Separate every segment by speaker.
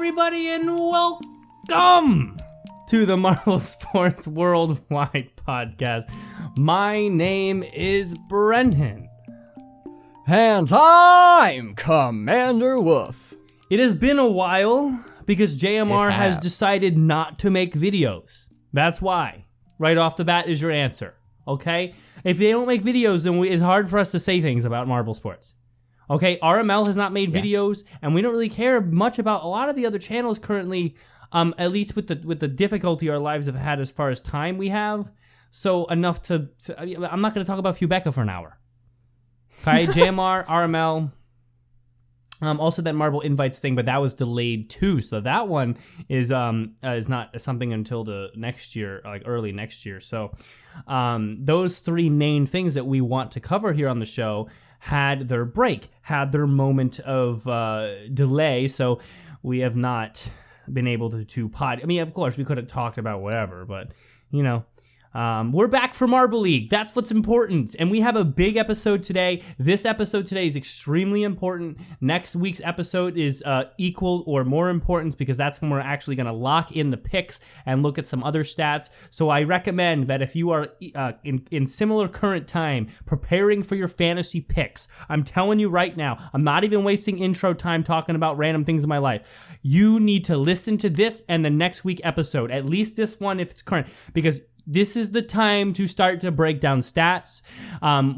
Speaker 1: everybody, and welcome to the Marble Sports Worldwide podcast. My name is Brendan.
Speaker 2: And I'm Commander Wolf.
Speaker 1: It has been a while because JMR has decided not to make videos. That's why. Right off the bat is your answer, okay? If they don't make videos, then it's hard for us to say things about Marble Sports. Okay, RML has not made videos, and we don't really care much about a lot of the other channels currently, at least with the difficulty our lives have had as far as time we have. So enough to I'm not going to talk about Fubeca for an hour. Okay, JMR, RML, also that Marble Invites thing, but that was delayed too. So that one is not something until the next year, like early next year. So those three main things that we want to cover here on the show had their break, had their moment of delay, so we have not been able to pod. I mean, of course, we could have talked about whatever, but, you know, we're back for Marble League. That's what's important, and we have a big episode today. This episode today is extremely important. Next week's episode is equal or more important because that's when we're actually going to lock in the picks and look at some other stats. So I recommend that if you are in similar current time preparing for your fantasy picks, I'm telling you right now, I'm not even wasting intro time talking about random things in my life. You need to listen to this and the next week episode, at least this one if it's current, because this is the time to start to break down stats.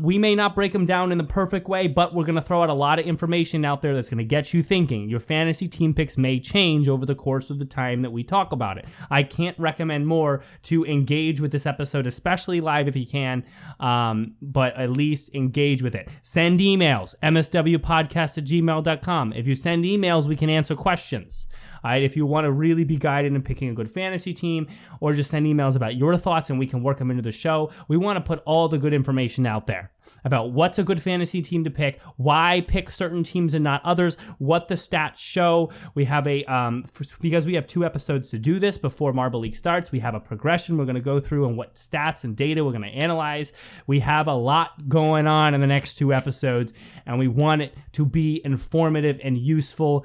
Speaker 1: We may not break them down in the perfect way, but we're going to throw out a lot of information out there that's going to get you thinking. Your fantasy team picks may change over the course of the time that we talk about it. I can't recommend more to engage with this episode, especially live if you can, but at least engage with it. Send emails, mswpodcast@gmail.com. If you send emails, we can answer questions. All right, if you want to really be guided in picking a good fantasy team, or just send emails about your thoughts and we can work them into the show. We want to put all the good information out there about what's a good fantasy team to pick, why pick certain teams and not others, what the stats show. We have because we have 2 episodes to do this before Marble League starts, we have a progression we're going to go through and what stats and data we're going to analyze. We have a lot going on in the next 2 episodes, and we want it to be informative and useful.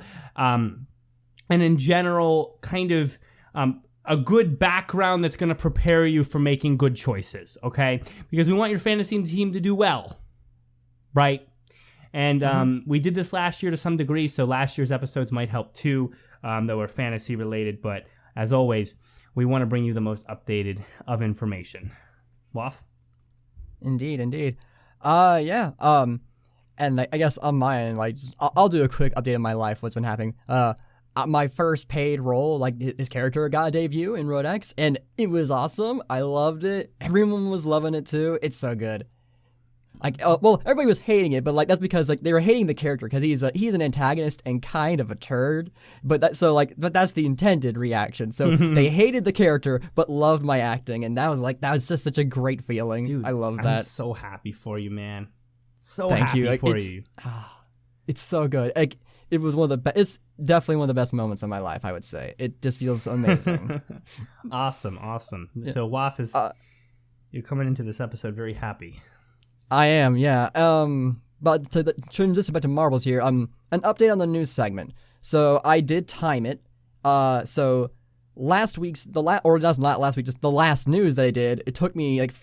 Speaker 1: And in general, kind of a good background that's going to prepare you for making good choices, okay? Because we want your fantasy team to do well, right? And we did this last year to some degree, so last year's episodes might help too, that were fantasy related. But as always, we want to bring you the most updated of information. Waff?
Speaker 2: Indeed. Yeah. And I guess on my end, like, I'll do a quick update of my life, what's been happening. My first paid role, like his character got a debut in Road X, and it was awesome. I loved it. Everyone was loving it too. It's so good. Like, well, everybody was hating it, but like that's because like they were hating the character because he's an antagonist and kind of a turd. But that's the intended reaction. So they hated the character but loved my acting, and that was just such a great feeling.
Speaker 1: Dude,
Speaker 2: I love that.
Speaker 1: I'm so happy for you, man.
Speaker 2: Thank
Speaker 1: Happy
Speaker 2: you.
Speaker 1: for you.
Speaker 2: It's so good. Like, it was it's definitely one of the best moments of my life, I would say. It just feels amazing.
Speaker 1: Awesome.
Speaker 2: Yeah.
Speaker 1: So Waff is you're coming into this episode very happy.
Speaker 2: I am, yeah. But to transition back to Marbles here, an update on the news segment. So I did time it. So last week's just the last news that I did, it took me like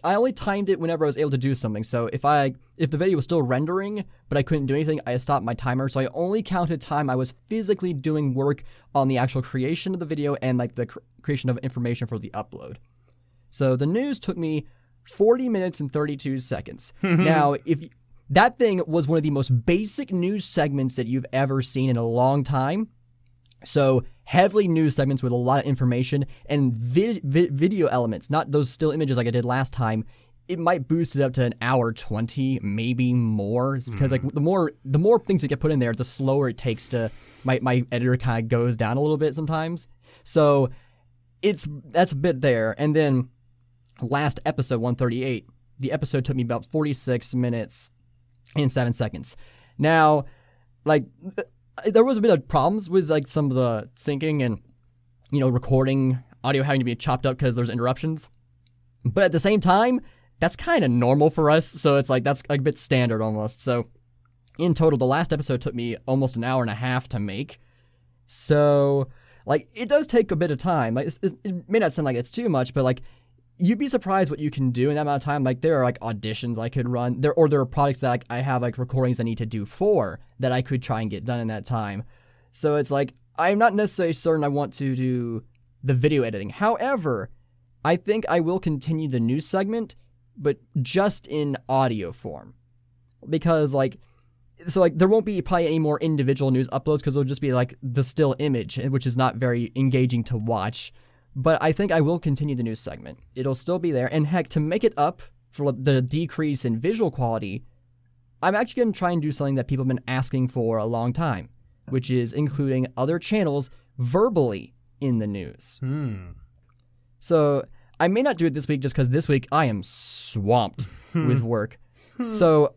Speaker 2: I only timed it whenever I was able to do something. So if the video was still rendering but I couldn't do anything, I stopped my timer. So I only counted time I was physically doing work on the actual creation of the video and like the creation of information for the upload. So the news took me 40 minutes and 32 seconds. Now, if that thing was one of the most basic news segments that you've ever seen in a long time. So heavily news segments with a lot of information and video elements, not those still images like I did last time. It might boost it up to an hour 20, maybe more. It's because like the more things that get put in there, the slower it takes to my editor kind of goes down a little bit sometimes. So that's a bit there. And then last episode 138, the episode took me about 46 minutes and 7 seconds. Now, like, there was a bit of problems with like some of the syncing and, you know, recording audio having to be chopped up because there's interruptions. But at the same time, that's kind of normal for us. So it's like, that's a bit standard almost. So in total, the last episode took me almost an hour and a half to make. So, like, it does take a bit of time. Like, it may not sound like it's too much, but, like, you'd be surprised what you can do in that amount of time. Like, there are, like, auditions I could run. There are products that like, I have, like, recordings I need to do for that I could try and get done in that time. So it's like, I'm not necessarily certain I want to do the video editing. However, I think I will continue the news segment, but just in audio form. Because, like, so, like, there won't be probably any more individual news uploads because it'll just be, like, the still image, which is not very engaging to watch. But I think I will continue the news segment. It'll still be there. And, heck, to make it up for the decrease in visual quality, I'm actually going to try and do something that people have been asking for a long time, which is including other channels verbally in the news. So I may not do it this week just because this week I am swamped with work. So,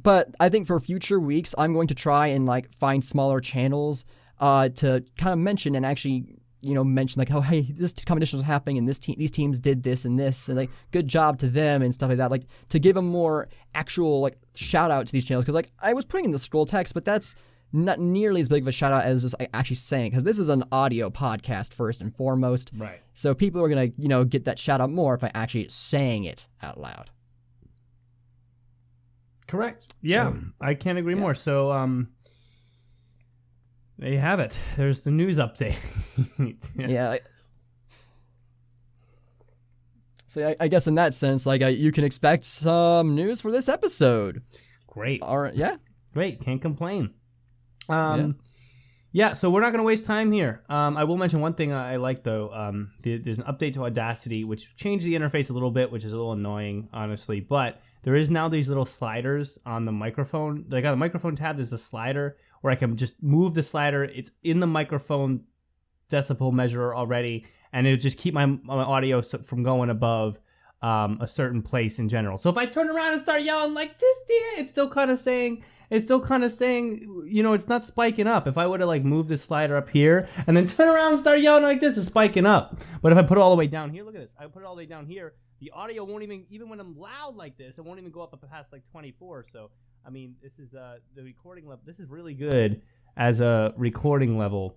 Speaker 2: but I think for future weeks, I'm going to try and like find smaller channels to kind of mention and actually, mention like, oh, hey, this competition was happening and these teams did this and this and like good job to them and stuff like that. Like to give a more actual like shout out to these channels because like I was putting in the scroll text, but that's not nearly as big of a shout out as just actually saying because this is an audio podcast first and foremost.
Speaker 1: Right.
Speaker 2: So people are gonna get that shout out more if I actually saying it out loud.
Speaker 1: Correct. Yeah, so, I can't agree more. So there you have it. There's the news update.
Speaker 2: Yeah. So I guess in that sense, like you can expect some news for this episode.
Speaker 1: Great.
Speaker 2: All right. Yeah.
Speaker 1: Great. Can't complain. Yeah, so we're not going to waste time here. I will mention one thing I like, though. There's an update to Audacity, which changed the interface a little bit, which is a little annoying, honestly. But there is now these little sliders on the microphone. Like on the microphone tab, there's a slider where I can just move the slider. It's in the microphone decibel measurer already, and it'll just keep my audio from going above a certain place in general. So if I turn around and start yelling like this, it's still kind of saying... it's not spiking up. If I would have like moved the slider up here and then turn around and start yelling like this, it's spiking up. But if I put it all the way down here, look at this. I put it all the way down here. The audio won't even when I'm loud like this, it won't even go up past like 24. So, I mean, this is the recording level. This is really good as a recording level.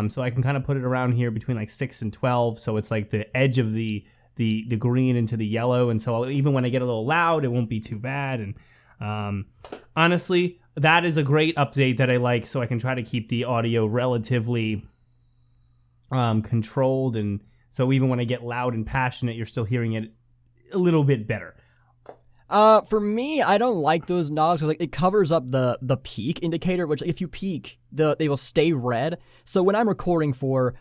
Speaker 1: So I can kind of put it around here between like 6 and 12. So it's like the edge of the green into the yellow. And so even when I get a little loud, it won't be too bad. And honestly, that is a great update that I like, so I can try to keep the audio relatively controlled, and so even when I get loud and passionate, you're still hearing it a little bit better.
Speaker 2: For me, I don't like those knobs because like it covers up the peak indicator, which if you peak, they will stay red. So when I'm recording for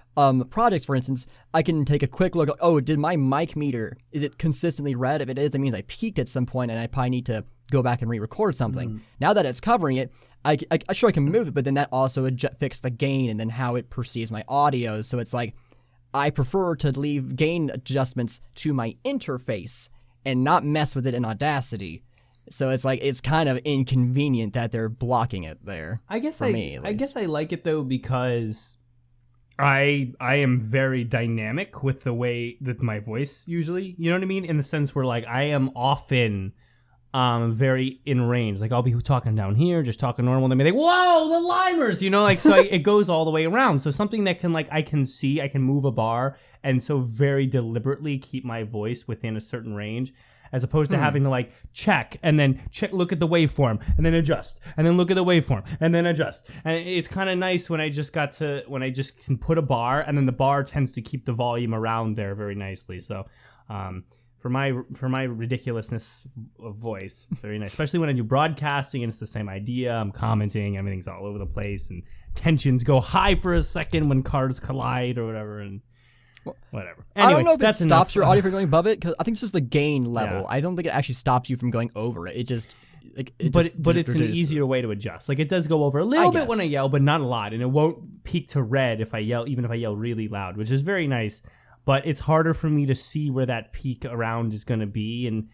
Speaker 2: projects, for instance, I can take a quick look. Oh, did my mic meter, is it consistently red? If it is, that means I peaked at some point, and I probably need to go back and re-record something. Now that it's covering it, I sure I can move it, but then that also fixes the gain and then how it perceives my audio. So it's like I prefer to leave gain adjustments to my interface and not mess with it in Audacity. So it's like it's kind of inconvenient that they're blocking it there.
Speaker 1: I guess I guess I like it though because I am very dynamic with the way that my voice usually, you know what I mean? In the sense where like I am often very in range. Like I'll be talking down here, just talking normal, and then be like, whoa, the limers, so it goes all the way around. So something that can like I can move a bar and so very deliberately keep my voice within a certain range, as opposed to having to like check and then look at the waveform and then adjust and then look at the waveform and then adjust. And it's kind of nice when I just can put a bar, and then the bar tends to keep the volume around there very nicely. So for my ridiculousness of voice, it's very nice, especially when I do broadcasting and it's the same idea. I'm commenting, everything's all over the place, and tensions go high for a second when cars collide or whatever, and whatever. Anyway,
Speaker 2: I don't know if it stops your audio from going above it, because I think it's just the gain level. Yeah. I don't think it actually stops you from going over it. It just...
Speaker 1: But it's an easier way to adjust. Like it does go over a little bit when I yell, but not a lot, and it won't peak to red if I yell, even if I yell really loud, which is very nice. But it's harder for me to see where that peak around is going to be. And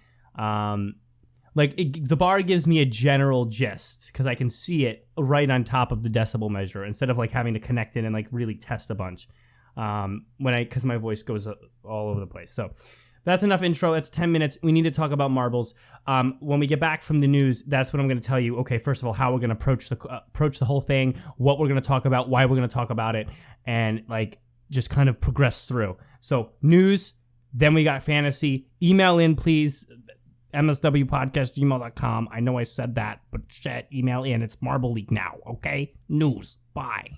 Speaker 1: the bar gives me a general gist because I can see it right on top of the decibel measure instead of like having to connect it and like really test a bunch because my voice goes all over the place. So That's enough intro. It's 10 minutes. We need to talk about marbles. When we get back from the news, that's what I'm going to tell you. Okay, first of all, how we're going to approach the whole thing, what we're going to talk about, why we're going to talk about it, and like just kind of progress through. So news, then we got fantasy. Email in, please. MSWpodcast@gmail.com. I know I said that, but shit, email in. It's Marble League now, okay? News. Bye.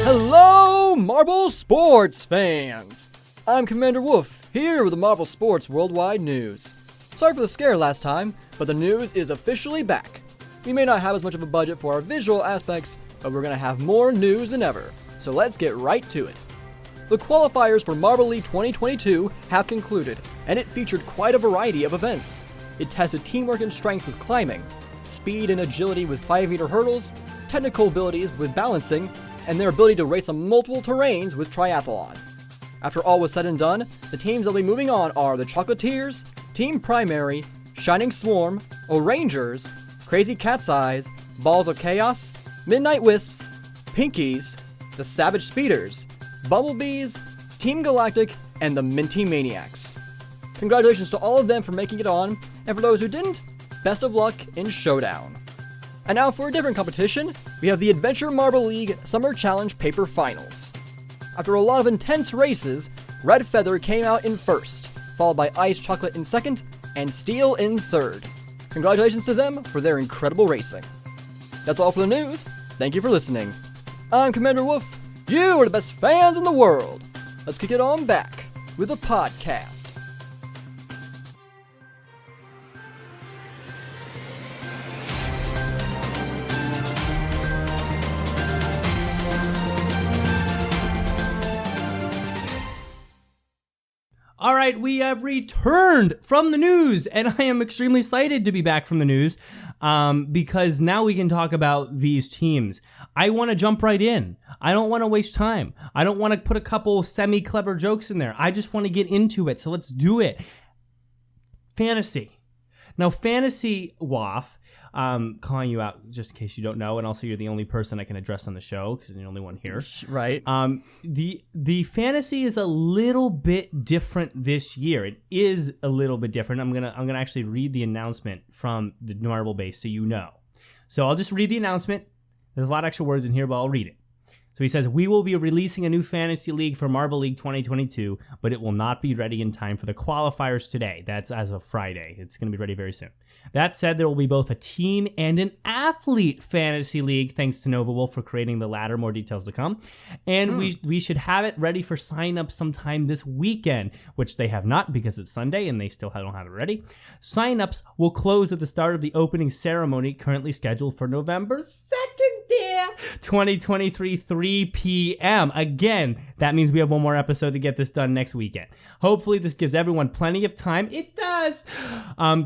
Speaker 2: Hello, Marble Sports fans! I'm Commander Wolf, here with the Marble Sports Worldwide News. Sorry for the scare last time, but the news is officially back. We may not have as much of a budget for our visual aspects, but we're gonna have more news than ever, so let's get right to it. The qualifiers for Marble League 2022 have concluded, and it featured quite a variety of events. It tested teamwork and strength with climbing, speed and agility with 5-meter hurdles, technical abilities with balancing, and their ability to race on multiple terrains with triathlon. After all was said and done, the teams that'll be moving on are the Chocolatiers, Team Primary, Shining Swarm, O'Rangers, Crazy Cat's Eyes, Balls of Chaos, Midnight Wisps, Pinkies, the Savage Speeders, Bumblebees, Team Galactic, and the Minty Maniacs. Congratulations to all of them for making it on, and for those who didn't, best of luck in Showdown. And now for a different competition, we have the Adventure Marble League Summer Challenge Paper Finals. After a lot of intense races, Red Feather came out in first, followed by Ice Chocolate in second, and Steel in third. Congratulations to them for their incredible racing. That's all for the news. Thank you for listening. I'm Commander Wolf. You are the best fans in the world. Let's kick it on back with a podcast.
Speaker 1: All right, we have returned from the news, and I am extremely excited to be back from the news because now we can talk about these teams. I want to jump right in. I don't want to waste time. I don't want to put a couple semi-clever jokes in there. I just want to get into it, so let's do it. Fantasy. Now, fantasy, WAF, calling you out just in case you don't know, and also you're the only person I can address on the show because you're the only one here.
Speaker 2: Right.
Speaker 1: The fantasy is a little bit different this year. It is a little bit different. I'm gonna actually read the announcement from the Marble Base so you know. So I'll just read the announcement. There's a lot of extra words in here, but I'll read it. So he says, we will be releasing a new fantasy league for Marble League 2022, but it will not be ready in time for the qualifiers today. That's as of Friday. It's going to be ready very soon. That said, there will be both a team and an athlete fantasy league, thanks to Nova Wolf for creating the latter. More details to come. And we should have it ready for sign-up sometime this weekend, which they have not because it's Sunday and they still don't have it ready. Sign-ups will close at the start of the opening ceremony, currently scheduled for November 2nd, 2023, 3 p.m. Again, that means we have one more episode to get this done next weekend. Hopefully, this gives everyone plenty of time. It does.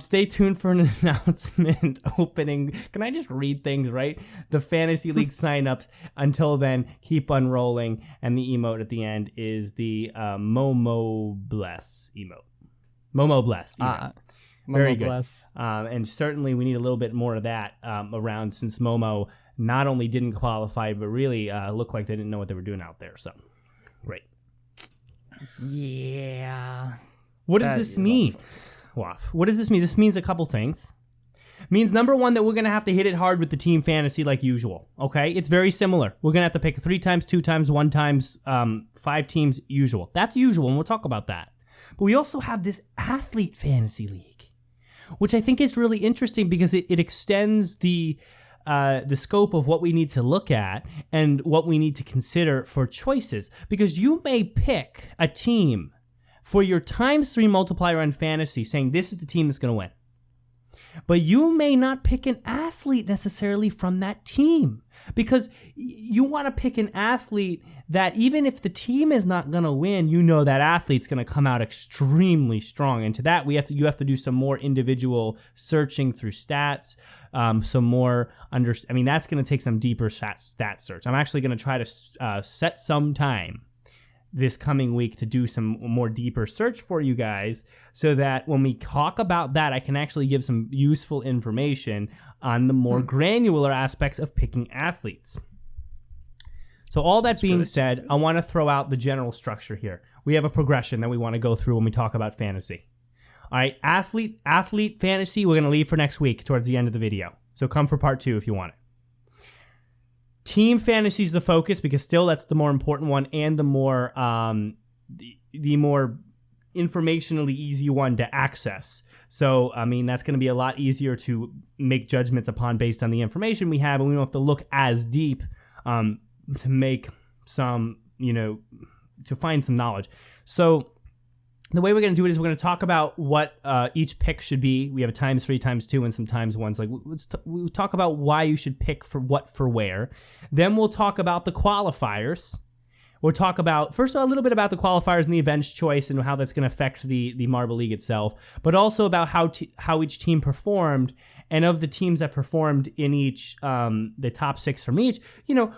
Speaker 1: Stay tuned for an announcement opening. Can I just read things, right? The Fantasy League signups. Until then, keep on rolling. And the emote at the end is the Momo Bless emote. Momo Bless emote. Very good. Bless. And certainly, we need a little bit more of that around since Momo not only didn't qualify, but really looked like they didn't know what they were doing out there. So, great.
Speaker 2: Yeah.
Speaker 1: What does this mean? Waff. What does this mean? This means a couple things. It means, number one, that we're going to have to hit it hard with the team fantasy like usual. Okay? It's very similar. We're going to have to pick 3 times, 2 times, 1 times, 5 teams usual. That's usual, and we'll talk about that. But we also have this athlete fantasy league, which I think is really interesting because it extends the scope of what we need to look at and what we need to consider for choices. Because you may pick a team for your ×3 multiplier on fantasy saying this is the team that's going to win. But you may not pick an athlete necessarily from that team, because you want to pick an athlete that even if the team is not going to win, you know that athlete's going to come out extremely strong. And to that, you have to do some more individual searching through stats, some more that's going to take some deeper stat search. I'm actually going to try to set some time this coming week to do some more deeper search for you guys, so that when we talk about that, I can actually give some useful information on the more granular aspects of picking athletes. So all that being said, I want to throw out the general structure here. We have a progression that we want to go through when we talk about fantasy. All right, athlete fantasy, we're going to leave for next week towards the end of the video. So come for part 2 if you want it. Team fantasy is the focus, because still that's the more important one and the more the more informationally easy one to access. So, that's going to be a lot easier to make judgments upon based on the information we have, and we don't have to look as deep to make some, to find some knowledge. So the way we're going to do it is we're going to talk about what each pick should be. We have a times 3, times 2, and some times 1s. We'll talk about why you should pick for what, for where. Then we'll talk about the qualifiers. We'll talk about, first a little bit about the qualifiers and the events choice and how that's going to affect the Marble League itself, but also about how each team performed, and of the teams that performed in each, the top 6 from each,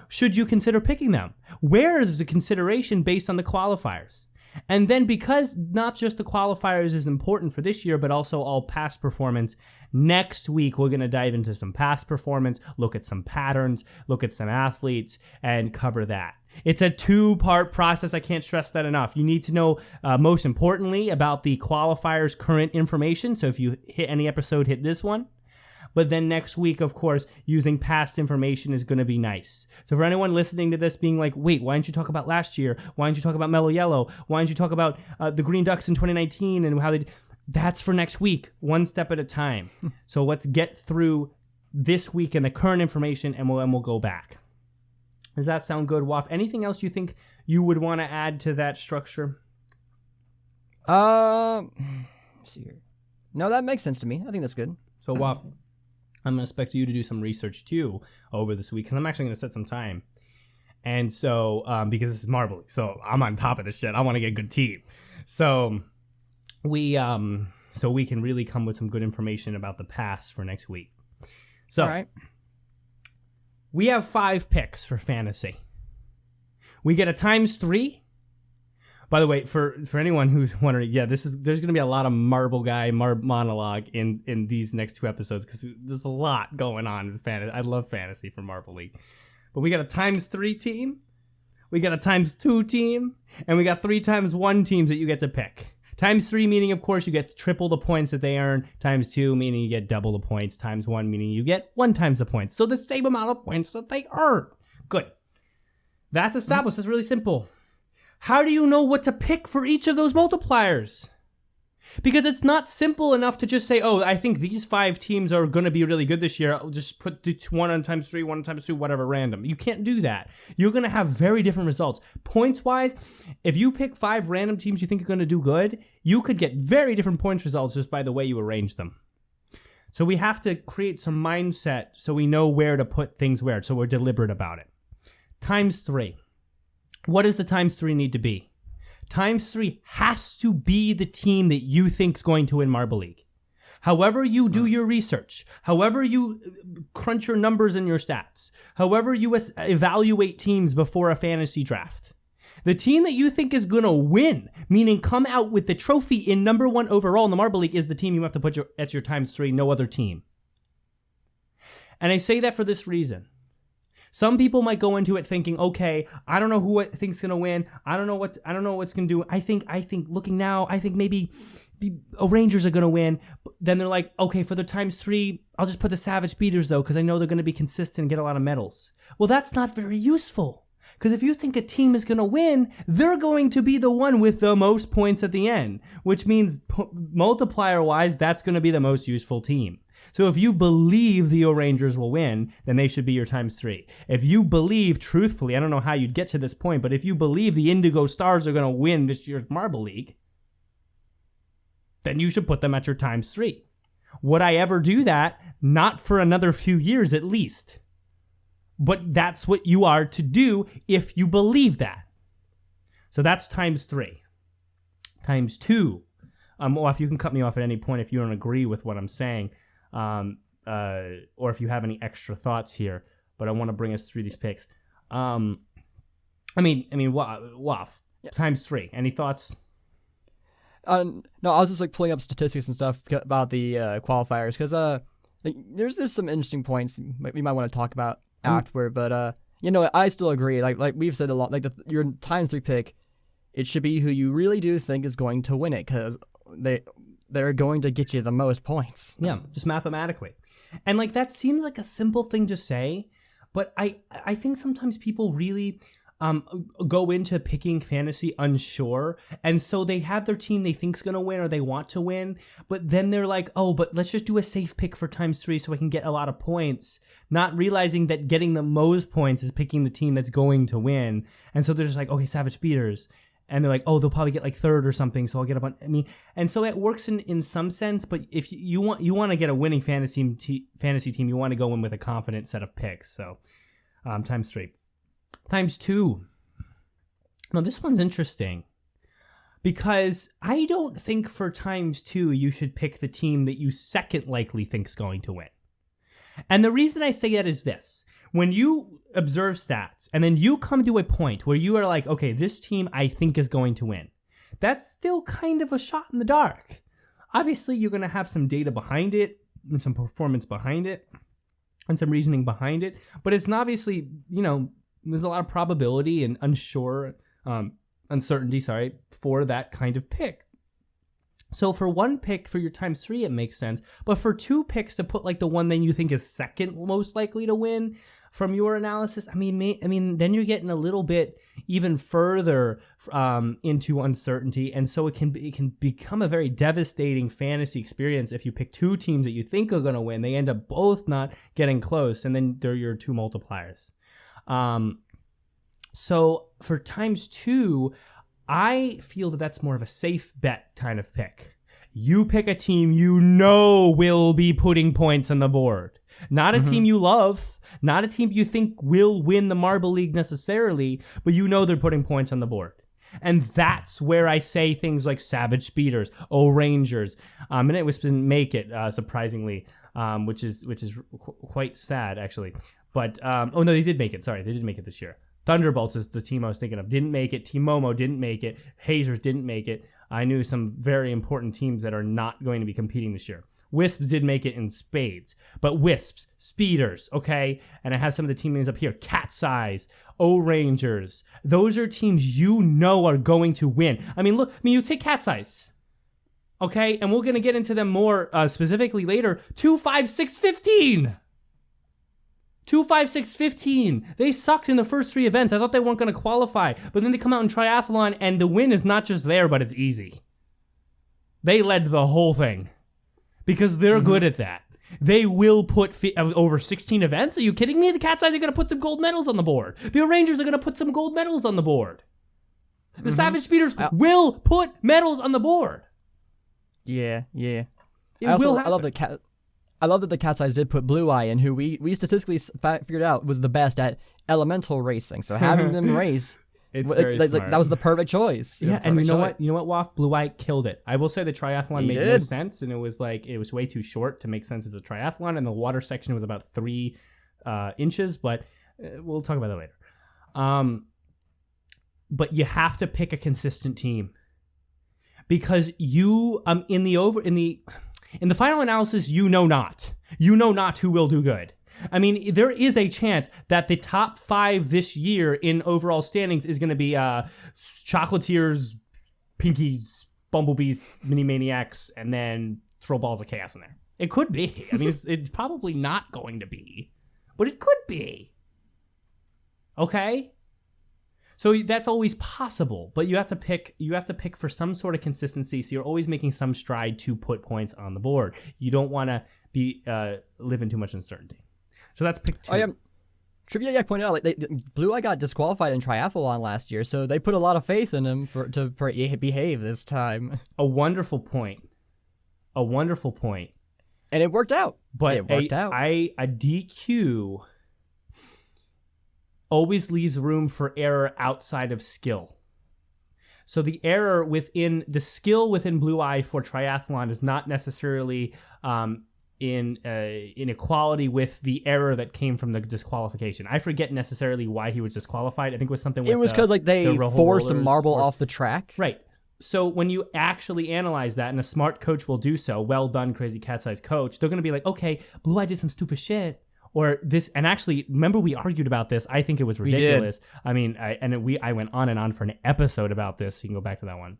Speaker 1: should you consider picking them? Where is the consideration based on the qualifiers? And then, because not just the qualifiers is important for this year, but also all past performance, next week we're going to dive into some past performance, look at some patterns, look at some athletes, and cover that. It's a 2-part process. I can't stress that enough. You need to know, most importantly, about the qualifiers' current information. So if you hit any episode, hit this one. But then next week, of course, using past information is going to be nice. So for anyone listening to this being like, wait, why didn't you talk about last year? Why didn't you talk about Mellow Yellow? Why didn't you talk about the Green Ducks in 2019 and how they... That's for next week, one step at a time. So let's get through this week and the current information, and we'll go back. Does that sound good, Waf? Anything else you think you would want to add to that structure?
Speaker 2: Let's see here. No, that makes sense to me. I think that's good.
Speaker 1: So, Waf, I'm going to expect you to do some research, too, over this week, because I'm actually going to set some time. And so, because this is Marble League, so I'm on top of this shit. I want to get a good team. So we can really come with some good information about the past for next week. So,
Speaker 2: all right.
Speaker 1: We have 5 picks for fantasy. We get a times 3. By the way, for anyone who's wondering, there's going to be a lot of Marble Guy monologue in these next 2 episodes, because there's a lot going on in fantasy. I love fantasy for Marble League. But we got a times 3 team, we got a times 2 team, and we got 3 times 1 teams that you get to pick. Times 3 meaning, of course, you get triple the points that they earn. Times 2 meaning you get double the points. Times 1 meaning you get 1 times the points. So the same amount of points that they earn. Good. That's established. It's really simple. How do you know what to pick for each of those multipliers? Because it's not simple enough to just say, oh, I think these 5 teams are going to be really good this year. I'll just put 1 on times 3, 1 on times 2, whatever, random. You can't do that. You're going to have very different results. Points-wise, if you pick 5 random teams you think are going to do good, you could get very different points results just by the way you arrange them. So we have to create some mindset so we know where to put things where, so we're deliberate about it. Times 3. What does the times 3 need to be? Times 3 has to be the team that you think is going to win Marble League. However you do your research, however you crunch your numbers and your stats, however you evaluate teams before a fantasy draft, the team that you think is going to win, meaning come out with the trophy in number 1 overall in the Marble League, is the team you have to put at your times 3, no other team. And I say that for this reason. Some people might go into it thinking, okay, I don't know who I think's gonna win. I don't know what's gonna do. I think looking now, I think maybe the Rangers are gonna win. But then they're like, okay, for the times 3, I'll just put the Savage Speeders though, because I know they're gonna be consistent and get a lot of medals. Well, that's not very useful. Because if you think a team is gonna win, they're going to be the one with the most points at the end, which means multiplier-wise, that's gonna be the most useful team. So if you believe the Rangers will win, then they should be your times 3. If you believe, truthfully, I don't know how you'd get to this point, but if you believe the Indigo Stars are going to win this year's Marble League, then you should put them at your times 3. Would I ever do that? Not for another few years at least. But that's what you are to do if you believe that. So that's times 3. Times 2. If you can cut me off at any point if you don't agree with what I'm saying, or if you have any extra thoughts here. But I want to bring us through these picks. Waf. Yeah. Times 3. Any thoughts?
Speaker 2: No, I was just like pulling up statistics and stuff about the qualifiers because there's some interesting points we might want to talk about afterward. But I still agree. Like we've said a lot. Like your times 3 pick, it should be who you really do think is going to win it because they're going to get you the most points.
Speaker 1: Yeah, just mathematically, and like that seems like a simple thing to say, but I think sometimes people really go into picking fantasy unsure, and so they have their team they think's gonna win or they want to win, but then they're like, oh, but let's just do a safe pick for times 3 so I can get a lot of points, not realizing that getting the most points is picking the team that's going to win, and so they're just like, okay, Savage Speeders. And they're like, oh, they'll probably get like 3rd or something, so I'll get up on. And so it works in some sense. But if you want to get a winning fantasy team, you want to go in with a confident set of picks. So, times 3, times 2. Now this one's interesting because I don't think for times 2 you should pick the team that you second likely think's going to win. And the reason I say that is this. When you observe stats and then you come to a point where you are like, okay, this team I think is going to win, that's still kind of a shot in the dark. Obviously, you're going to have some data behind it and some performance behind it and some reasoning behind it. But it's not obviously, there's a lot of probability and uncertainty, for that kind of pick. So for 1 pick for your times 3, it makes sense. But for 2 picks to put like the one that you think is second most likely to win from your analysis, then you're getting a little bit even further into uncertainty. And so it can become a very devastating fantasy experience if you pick 2 teams that you think are going to win. They end up both not getting close, and then they're your 2 multipliers. So for times 2, I feel that that's more of a safe bet kind of pick. You pick a team you know will be putting points on the board. Not a team you love, not a team you think will win the Marble League necessarily, but you know they're putting points on the board. And that's where I say things like Savage Speeders, Rangers, and it didn't make it, surprisingly, which is quite sad, actually. But, no, they did make it. Sorry, they did make it this year. Thunderbolts is the team I was thinking of. Didn't make it. Team Momo didn't make it. Hazers didn't make it. I knew some very important teams that are not going to be competing this year. Wisps did make it in spades. But Wisps, Speeders, okay? And I have some of the team names up here. Cat's Eyes, Rangers. Those are teams you know are going to win. You take Cat's Eyes, okay? And we're going to get into them more specifically later. 2, 5, 6, 15. 2, 5, 6, 15. They sucked in the first 3 events. I thought they weren't going to qualify. But then they come out in triathlon, and the win is not just there, but it's easy. They led the whole thing. Because they're good at that. They will put over 16 events. Are you kidding me? The Cat's Eyes are going to put some gold medals on the board. The Rangers are going to put some gold medals on the board. The Savage Speeders will put medals on the board.
Speaker 2: Yeah.
Speaker 1: It will happen.
Speaker 2: I love that the Cat's Eyes did put Blue Eye in, who we statistically figured out was the best at elemental racing. So having them race, that was the perfect choice.
Speaker 1: Yeah, and you know what? Waf? Blue Eye killed it. I will say the triathlon made no sense, and it was way too short to make sense as a triathlon, and the water section was about 3 inches, but we'll talk about that later. But you have to pick a consistent team because you in the final analysis, you know not who will do good. There is a chance that the top 5 this year in overall standings is going to be Chocolatiers, Pinkies, Bumblebees, Mini Maniacs, and then throw balls of chaos in there. It could be. It's probably not going to be, but it could be. Okay? So that's always possible, but you have to pick for some sort of consistency. So you're always making some stride to put points on the board. You don't want to be live in too much uncertainty. So that's pick 2.
Speaker 2: Trivia pointed out Blue Eye got disqualified in triathlon last year, so they put a lot of faith in him to behave this time.
Speaker 1: A wonderful point.
Speaker 2: And it worked out.
Speaker 1: But
Speaker 2: it worked out.
Speaker 1: A DQ always leaves room for error outside of skill. So the error within the skill within Blue Eye for triathlon is not necessarily in equality with the error that came from the disqualification. I forget necessarily why he was disqualified. I think it was something with
Speaker 2: it was because like they forced a marble off the track.
Speaker 1: Right. So when you actually analyze that, and a smart coach will do so, well done, Crazy Cat's Eyes coach, they're going to be like, okay, Blue Eye did some stupid shit. Or this, and actually, remember we argued about this. I think it was ridiculous. I mean, I went on and on for an episode about this. You can go back to that one.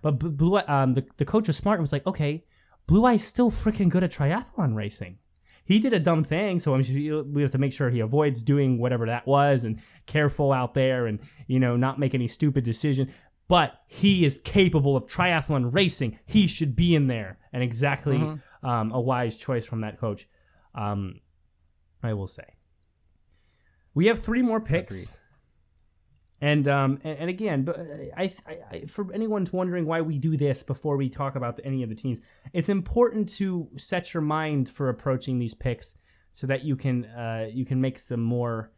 Speaker 1: But Blue Eye, the coach was smart and was like, okay, Blue Eye's still freaking good at triathlon racing. He did a dumb thing, so we have to make sure he avoids doing whatever that was and careful out there and, not make any stupid decision. But he is capable of triathlon racing. He should be in there. And exactly a wise choice from that coach. I will say. We have 3 more picks. Agreed. And again, but I for anyone wondering why we do this before we talk about any of the teams, it's important to set your mind for approaching these picks so that you can make some more,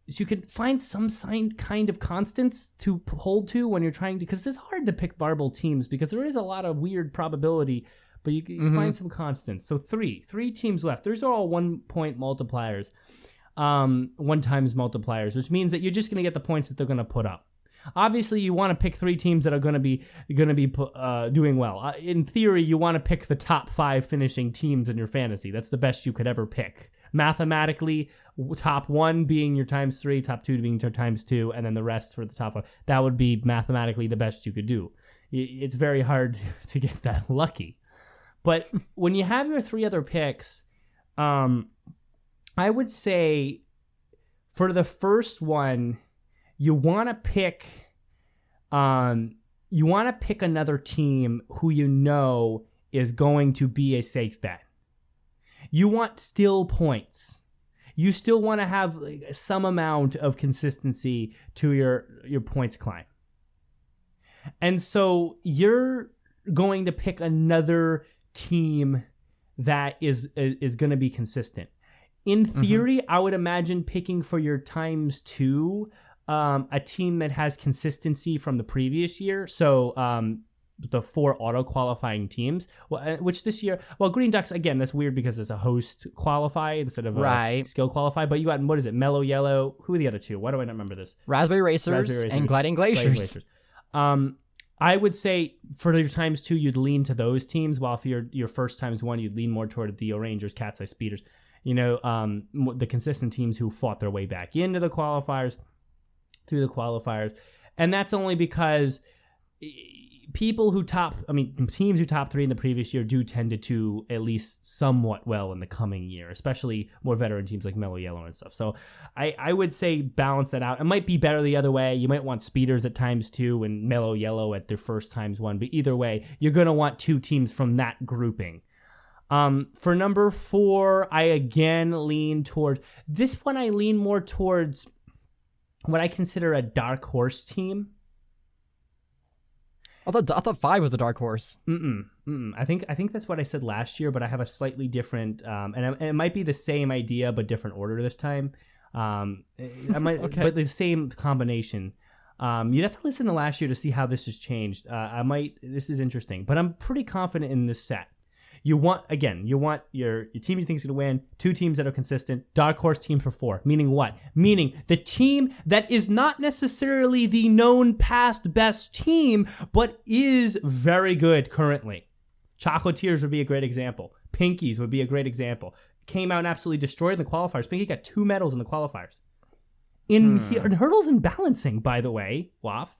Speaker 1: so you can find some kind of constants to hold to when you're trying to, because it's hard to pick marble teams because there is a lot of weird probability, but you can find some constants. So three teams left. Those are all 1 point multipliers. 1 times multipliers, which means that you're just going to get the points that they're going to put up. Obviously, you want to pick 3 teams that are going to be doing well. In theory, you want to pick the top 5 finishing teams in your fantasy. That's the best you could ever pick. Mathematically, top 1 being your times 3, top 2 being your times 2, and then the rest for the top 5. That would be mathematically the best you could do. It's very hard to get that lucky. But when you have your 3 other picks, I would say for the first one, you want to pick another team who is going to be a safe bet. You want still points. You still want to have some amount of consistency to your points climb. And so you're going to pick another team that is going to be consistent. In theory, I would imagine picking for your times 2 a team that has consistency from the previous year. So the 4 auto-qualifying teams, which this year, Green Ducks, again, that's weird because it's a host qualify instead of a skill qualify. But you got, what is it, Mellow Yellow? Who are the other 2? Why do I not remember this?
Speaker 2: Raspberry Racers and Gliding Glaciers.
Speaker 1: I would say for your times 2, you'd lean to those teams, while for your first times 1, you'd lean more toward the Rangers, Cat's Eye Speeders. The consistent teams who fought their way back into the qualifiers, through the qualifiers. And that's only because teams who top 3 in the previous year do tend to do at least somewhat well in the coming year, especially more veteran teams like Mellow Yellow and stuff. So I would say balance that out. It might be better the other way. You might want Speeders at times 2 and Mellow Yellow at their first times 1. But either way, you're going to want 2 teams from that grouping. For number 4, I again lean toward this one. I lean more towards what I consider a dark horse team.
Speaker 2: I thought 5 was the dark horse.
Speaker 1: I think that's what I said last year, but I have a slightly different, and it might be the same idea but different order this time. But the same combination. You'd have to listen to last year to see how this has changed. This is interesting, but I'm pretty confident in this set. You want your team you think is going to win, 2 teams that are consistent, dark horse team for 4. Meaning what? Meaning the team that is not necessarily the known past best team, but is very good currently. Chocolatiers would be a great example. Pinkies would be a great example. Came out and absolutely destroyed in the qualifiers. Pinky got 2 medals in the qualifiers. In hurdles and balancing, by the way, Waff.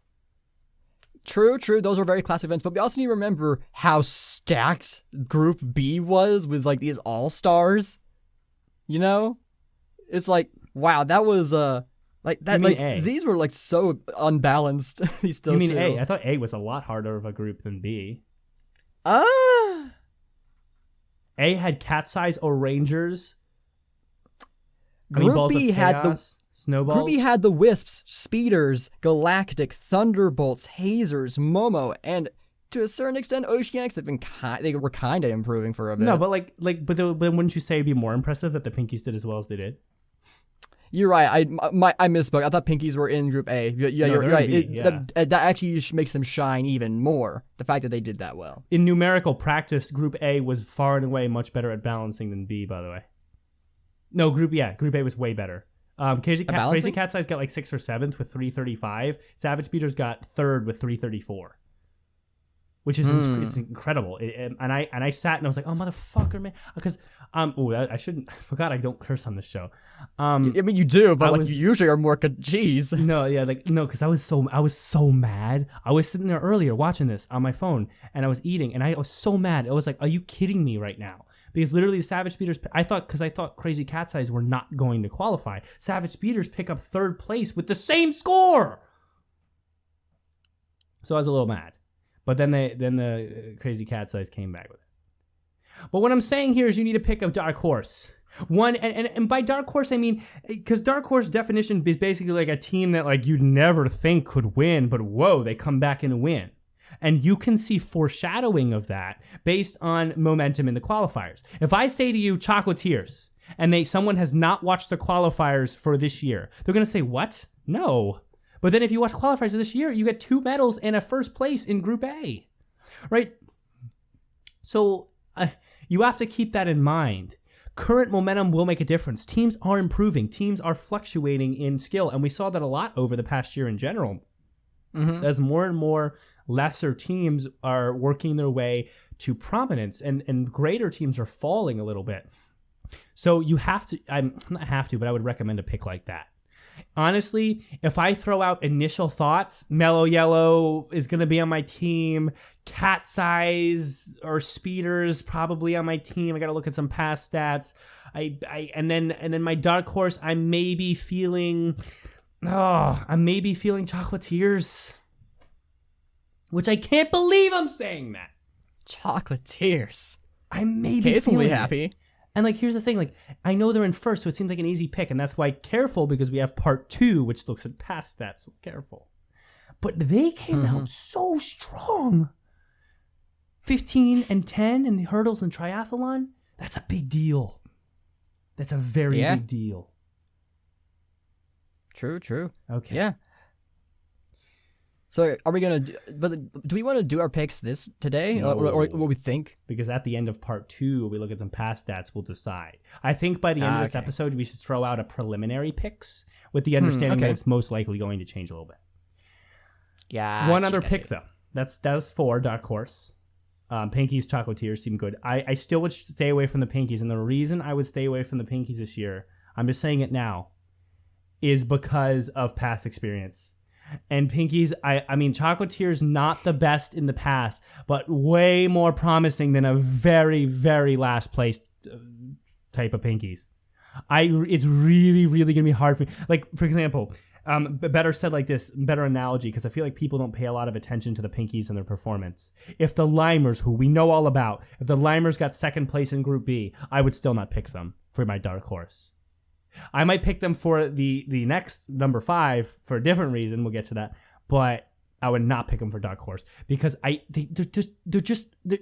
Speaker 2: True. Those were very classic events, but we also need to remember how stacked Group B was with these all-stars. It's like, wow, that was these were so unbalanced. These still.
Speaker 1: You mean A? I thought A was a lot harder of a group than B. A had Cat's Eyes or Rangers.
Speaker 2: Group B had the
Speaker 1: Snowballs.
Speaker 2: Group B had the Wisps, Speeders, Galactic, Thunderbolts, Hazers, Momo, and to a certain extent, Oceanics, they were kind of improving for a bit.
Speaker 1: No, but but wouldn't you say it'd be more impressive that the Pinkies did as well as they did?
Speaker 2: You're right. I misspoke. I thought Pinkies were in Group A. Yeah, you're right. That actually makes them shine even more. The fact that they did that well.
Speaker 1: In numerical practice, Group A was far and away much better at balancing than B, by the way. No, Group A was way better. Crazy Cat's Eyes got like 6th or 7th with 335. Savage Beaters got 3rd with 334. Which is it's incredible. And I sat and I was like, oh, motherfucker, man. Because, I forgot I don't curse on this show.
Speaker 2: I mean, you do, but you usually are more jeez.
Speaker 1: No, because I was so mad. I was sitting there earlier watching this on my phone and I was eating and I was so mad. I was like, are you kidding me right now? Because literally the Savage Beaters, I thought Crazy Cat's Eyes were not going to qualify. Savage Beaters pick up 3rd place with the same score. So I was a little mad. But then the Crazy Cat's Eyes came back with it. But what I'm saying here is you need to pick a dark horse. One, and by dark horse, I mean, because dark horse definition is basically like a team that like you'd never think could win, but whoa, they come back and win. And you can see foreshadowing of that based on momentum in the qualifiers. If I say to you Chocolatiers, and someone has not watched the qualifiers for this year, they're going to say, what? No. But then if you watch qualifiers of this year, you get 2 medals and a 1st place in Group A, right? So you have to keep that in mind. Current momentum will make a difference. Teams are improving. Teams are fluctuating in skill. And we saw that a lot over the past year in general. Mm-hmm. As more and more lesser teams are working their way to prominence and greater teams are falling a little bit. So you have to, but I would recommend a pick like that. Honestly, if I throw out initial thoughts, Mellow Yellow is going to be on my team. Cat's Eyes or Speeders probably on my team. I got to look at some past stats. And then my dark horse, I'm maybe feeling Chocolatiers. Which I can't believe I'm saying that.
Speaker 2: Chocolatiers.
Speaker 1: I may be
Speaker 2: feeling happy.
Speaker 1: And, like, here's the thing. Like, I know they're in 1st, so it seems like an easy pick. And that's why careful, because we have part 2, which looks at past that, so careful. But they came out so strong. 15 and 10 in the hurdles and triathlon, that's a big deal. That's a very big deal.
Speaker 2: True.
Speaker 1: Okay.
Speaker 2: Yeah. So are we going to do we want to do our picks today?
Speaker 1: No.
Speaker 2: Or what we think?
Speaker 1: Because at the end of part 2, we look at some past stats, we'll decide. I think by the end of this episode, we should throw out a preliminary picks with the understanding that it's most likely going to change a little bit.
Speaker 2: Yeah.
Speaker 1: One other pick, though. That's 4, dark horse. Pinkies, Chocolatiers seem good. I still would stay away from the Pinkies, and the reason I would stay away from the Pinkies this year, I'm just saying it now, is because of past experience. And Pinkies, I mean, Chocolatiers not the best in the past, but way more promising than a very, very last place type of Pinkies. It's really, really going to be hard for me. Like, for example, better said like this, better analogy, because I feel like people don't pay a lot of attention to the Pinkies and their performance. If the Limers, who we know all about, if the Limers got 2nd place in Group B, I would still not pick them for my dark horse. I might pick them for the next number 5 for a different reason. We'll get to that, but I would not pick them for dark horse because there's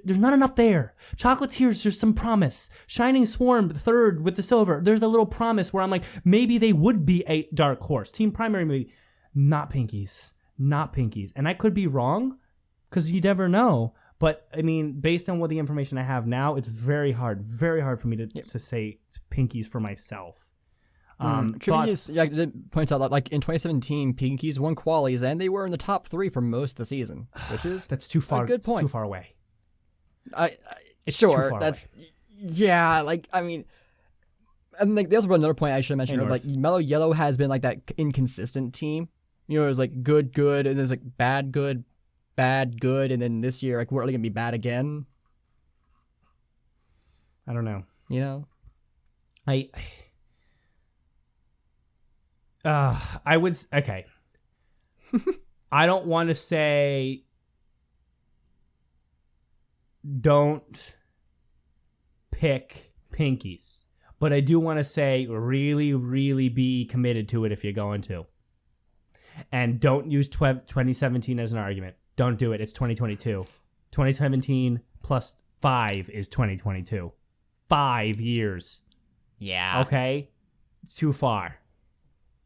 Speaker 1: not enough there. Chocolatiers, there's some promise. Shining Swarm 3rd with the silver. There's a little promise where I'm like, maybe they would be a dark horse. Team Primary, maybe not Pinkies, and I could be wrong because you never know. But I mean, based on what the information I have now, it's very hard for me to say Pinkies for myself.
Speaker 2: Trivia points out that like in 2017, Pinkies won qualies and they were in the top 3 for most of the season, which is
Speaker 1: that's too far.
Speaker 2: A good point.
Speaker 1: It's too far away.
Speaker 2: It's sure. Too far away. Yeah. Like I mean, and like there's another point I should mention. Like Mellow Yellow has been like that inconsistent team. You know, it was like good, and there's like bad, good, and then this year like we're really gonna be bad again.
Speaker 1: I don't know.
Speaker 2: You know,
Speaker 1: I would okay. I don't want to say don't pick Pinkies, but I do want to say really, really be committed to it if you're going to, and don't use 2017 as an argument. Don't do it. It's 2022. 2017 plus 5 is 2022. 5 years.
Speaker 2: Yeah.
Speaker 1: Okay? It's too far.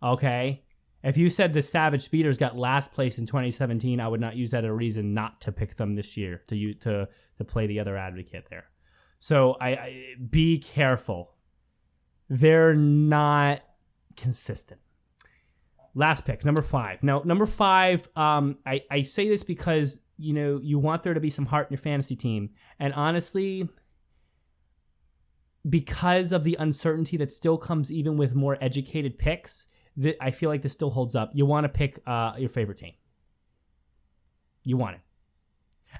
Speaker 1: Okay? If you said the Savage Speeders got last place in 2017, I would not use that as a reason not to pick them this year to play the other advocate there. So I be careful. They're not consistent. Last pick, number 5. Now, number 5, I say this because, you want there to be some heart in your fantasy team. And honestly, because of the uncertainty that still comes even with more educated picks, I feel like this still holds up. You want to pick your favorite team. You want it.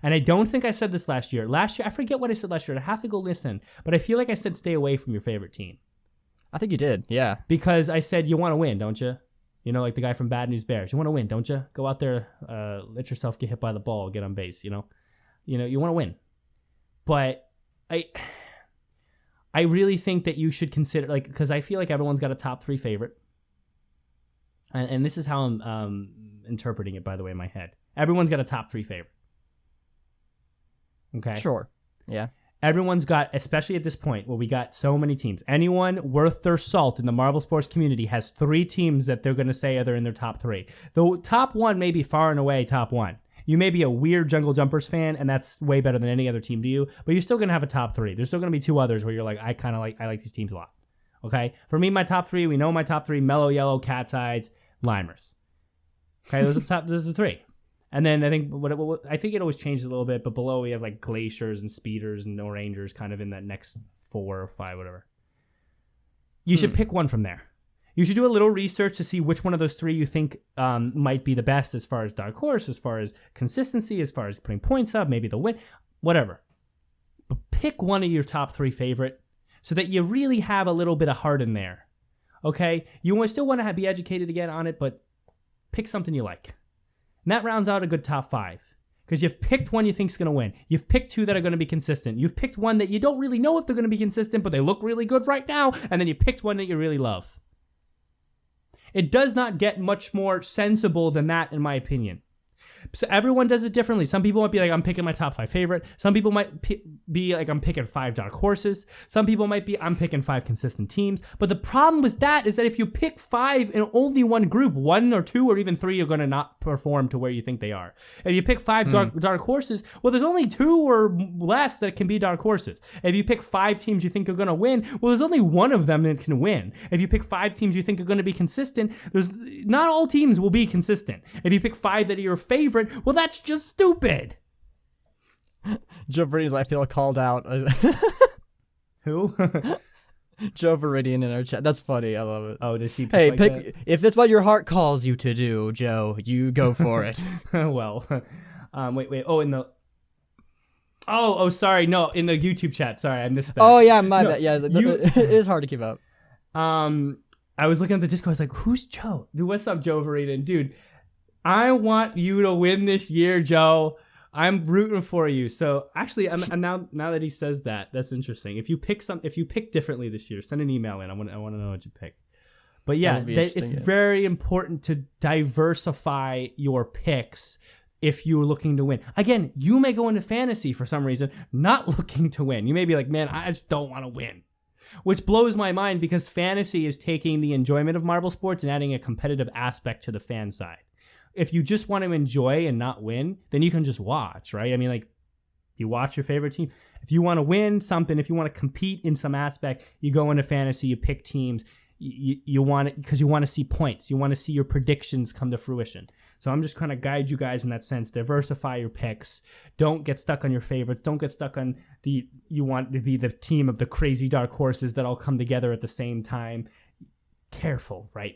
Speaker 1: And I don't think I said this last year. Last year, I forget what I said last year. I have to go listen. But I feel like I said stay away from your favorite team.
Speaker 2: I think you did, yeah.
Speaker 1: Because I said you want to win, don't you? Like the guy from Bad News Bears. You want to win, don't you? Go out there, let yourself get hit by the ball, get on base, you want to win. But I really think that you should consider, because I feel like everyone's got a top 3 favorite. And this is how I'm interpreting it, by the way, in my head. Everyone's got a top 3 favorite. Okay?
Speaker 2: Sure. Yeah.
Speaker 1: Everyone's got, especially at this point where we got so many teams, anyone worth their salt in the marble sports community has 3 teams that they're going to say are in their top 3. The top 1 may be far and away top 1. You may be a weird Jungle Jumpers fan, and that's way better than any other team to you, but you're still going to have a top 3. There's still going to be 2 others where you're like, I like these teams a lot. Okay? For me, my top 3, we know my top 3, Mellow Yellow, Cat's Eyes, Limers. Okay, those are the 3. And then I think I think it always changes a little bit, but below we have like Glaciers and Speeders and No Rangers kind of in that next 4 or 5, whatever. You should pick one from there. You should do a little research to see which one of those 3 you think might be the best as far as dark horse, as far as consistency, as far as putting points up, maybe the win, whatever. But pick one of your top 3 favorite so that you really have a little bit of heart in there. Okay? You still want to be educated again on it, but pick something you like. And that rounds out a good top 5. Because you've picked one you think's going to win. You've picked 2 that are going to be consistent. You've picked one that you don't really know if they're going to be consistent, but they look really good right now. And then you picked one that you really love. It does not get much more sensible than that, in my opinion. So everyone does it differently. Some people might be like, I'm picking my top 5 favorite. Some people might be like, I'm picking 5 dark horses. Some people might be, I'm picking 5 consistent teams. But the problem with that is that if you pick 5 in only one group, 1 or 2 or even 3 are going to not perform to where you think they are. If you pick 5 dark horses, well, there's only 2 or less that can be dark horses. If you pick 5 teams you think are going to win, well, there's only one of them that can win. If you pick 5 teams you think are going to be consistent, not all teams will be consistent. If you pick 5 that are your favorite, well, that's just stupid.
Speaker 2: Joe Veridian's, I feel called out.
Speaker 1: Who?
Speaker 2: Joe Veridian in our chat. That's funny. I love it.
Speaker 1: Oh, does he?
Speaker 2: Hey, pick if that's what your heart calls you to do, Joe. You go for it.
Speaker 1: Well, wait. Oh, in the. Oh, sorry. No, in the YouTube chat. Sorry, I missed that.
Speaker 2: Oh yeah, my bad. Yeah, it is hard to keep up.
Speaker 1: I was looking at the Discord. I was like, "Who's Joe? Dude, what's up, Joe Veridian? Dude, I want you to win this year, Joe. I'm rooting for you." So actually, I'm now that he says that, that's interesting. If you pick differently this year, send an email in. I want to know what you pick. But yeah, it's very important to diversify your picks if you're looking to win. Again, you may go into fantasy for some reason not looking to win. You may be like, man, I just don't want to win. Which blows my mind because fantasy is taking the enjoyment of marble sports and adding a competitive aspect to the fan side. If you just want to enjoy and not win, then you can just watch, right? I mean, like, you watch your favorite team. If you want to win something, if you want to compete in some aspect, you go into fantasy, you pick teams. You want it because you want to see points. You want to see your predictions come to fruition. So I'm just trying to guide you guys in that sense. Diversify your picks. Don't get stuck on your favorites. Don't get stuck on you want to be the team of the crazy dark horses that all come together at the same time. Careful, right?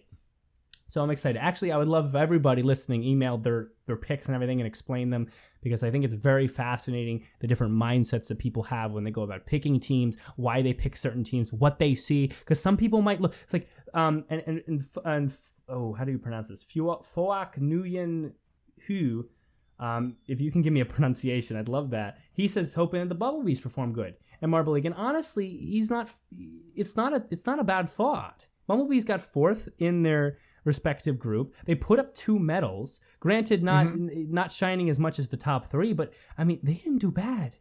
Speaker 1: So I'm excited. Actually, I would love if everybody listening emailed their picks and everything and explain them, because I think it's very fascinating the different mindsets that people have when they go about picking teams, why they pick certain teams, what they see. Because some people might look, it's like, how do you pronounce this? Foak Nguyen Hu. If you can give me a pronunciation, I'd love that. He says hoping the Bumblebees perform good and Marble League. And honestly, it's not a bad thought. Bumblebees got 4th in their respective group. They put up 2 medals. Granted, not shining as much as the top 3, but I mean, they didn't do bad.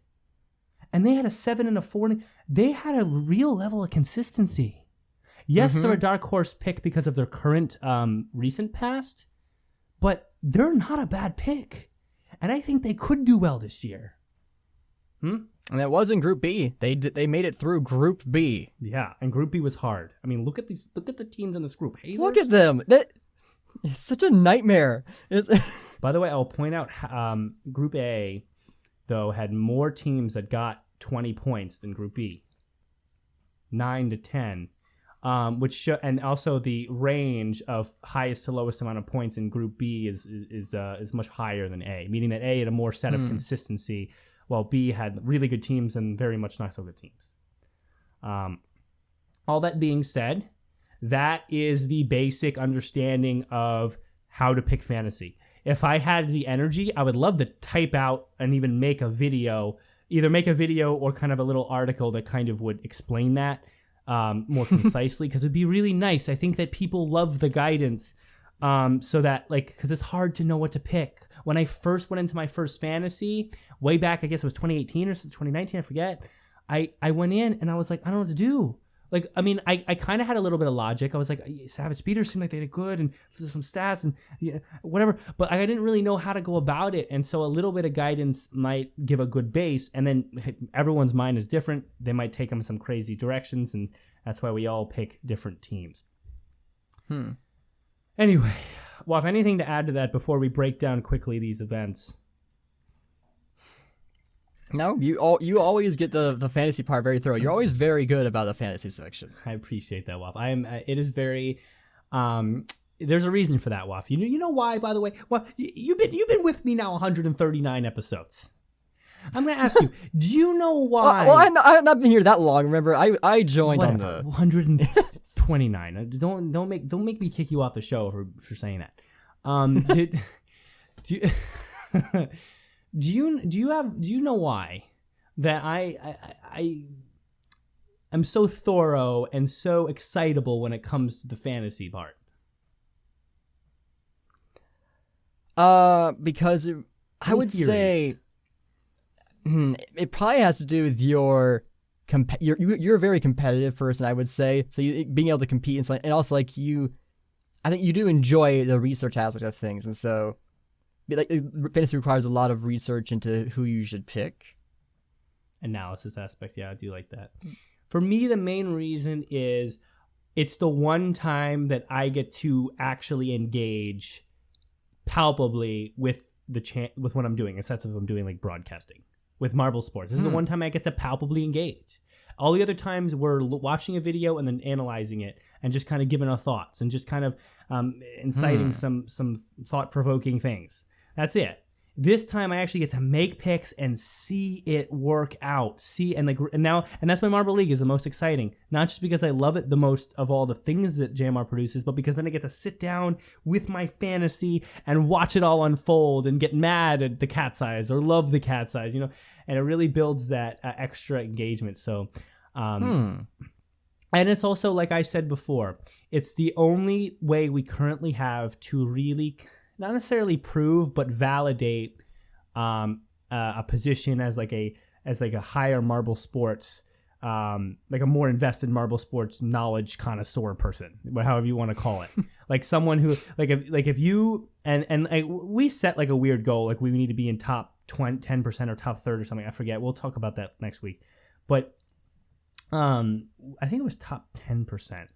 Speaker 1: And they had a 7 and a 4. They had a real level of consistency. Yes, they're a dark horse pick because of their current recent past, but they're not a bad pick. And I think they could do well this year.
Speaker 2: And that was in Group B. They made it through Group B.
Speaker 1: Yeah, and Group B was hard. I mean, look at the teams in this group. Hazers.
Speaker 2: Look at them. That is such a nightmare.
Speaker 1: By the way, I'll point out Group A, though, had more teams that got 20 points than Group B. 9 to 10. And also the range of highest to lowest amount of points in Group B is much higher than A, meaning that A had a more set of consistency, while B had really good teams and very much not so good teams. All that being said, that is the basic understanding of how to pick fantasy. If I had the energy, I would love to type out and even make a video, either make a video or kind of a little article that kind of would explain that more concisely, because it'd be really nice. I think that people love the guidance, so that, like, because it's hard to know what to pick. When I first went into my first fantasy, way back, I guess it was 2018 or 2019, I forget, I went in and I was like, I don't know what to do. Like, I mean, I kind of had a little bit of logic. I was like, Savage Speeders seemed like they did good, and there's some stats and whatever. But I didn't really know how to go about it. And so a little bit of guidance might give a good base. And then everyone's mind is different. They might take them some crazy directions. And that's why we all pick different teams. Anyway, well, if anything to add to that before we break down quickly these events.
Speaker 2: No, you always get the fantasy part very thorough. You're always very good about the fantasy section.
Speaker 1: I appreciate that, Waff. It is very. There's a reason for that, Waff. You know why, by the way? Well, you've been with me now 139 episodes. I'm gonna ask you. Do you know why?
Speaker 2: Well, I've not been here that long. Remember, I joined on the
Speaker 1: 129. Don't make me kick you off the show for saying that. Do you know why that I am so thorough and so excitable when it comes to the fantasy part?
Speaker 2: Because I would say it probably has to do with you're a very competitive person, I would say. So being able to compete and also like I think you do enjoy the research aspect of things, and so. Like, fantasy requires a lot of research into who you should pick.
Speaker 1: Analysis aspect, yeah, I do like that. For me, the main reason is it's the one time that I get to actually engage palpably with with what I'm doing, instead of I'm doing like broadcasting with Marble Sports. This is the one time I get to palpably engage. All the other times we're watching a video and then analyzing it and just kind of giving our thoughts and just kind of inciting some thought-provoking things. That's it. This time I actually get to make picks and see it work out. And that's why Marble League is the most exciting. Not just because I love it the most of all the things that JMR produces, but because then I get to sit down with my fantasy and watch it all unfold and get mad at the cat's eyes or love the cat's eyes, and it really builds that extra engagement. So, and it's also, like I said before, it's the only way we currently have to really not necessarily prove, but validate a position as like a higher Marble Sports, like a more invested Marble Sports knowledge connoisseur person, however you want to call it. Like someone who if you and we set like a weird goal, like we need to be in top 10% or top third or something. I forget. We'll talk about that next week. But I think it was top 10%.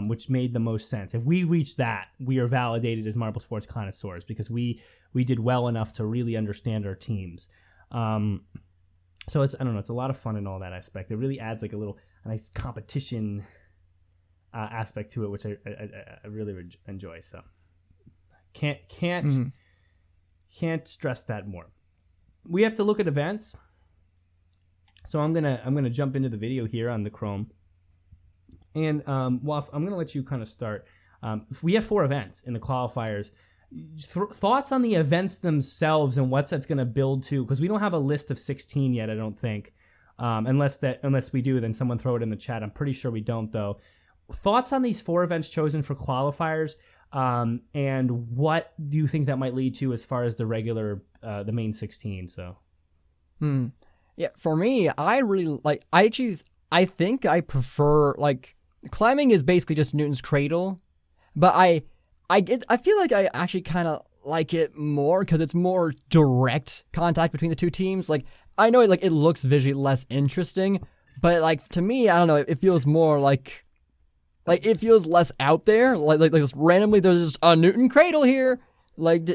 Speaker 1: Which made the most sense. If we reach that, we are validated as Marble Sports connoisseurs because we did well enough to really understand our teams. So it's a lot of fun in all that aspect. It really adds like a nice competition aspect to it, which I really enjoy. So can't stress that more. We have to look at events. So I'm gonna jump into the video here on the Chrome. And Waff, I'm going to let you kind of start. We have 4 events in the qualifiers. Thoughts on the events themselves and what that's going to build to? Because we don't have a list of 16 yet, I don't think. Unless we do, then someone throw it in the chat. I'm pretty sure we don't, though. thoughts on these 4 events chosen for qualifiers, and what do you think that might lead to as far as the regular, the main 16? So,
Speaker 2: yeah, for me, I really like. I think I prefer like climbing is basically just Newton's cradle, but I feel like I actually kind of like it more because it's more direct contact between the two teams. Like I know it looks visually less interesting, but like to me, I don't know, it feels more like it feels less out there. Like just randomly there's just a Newton cradle here. Like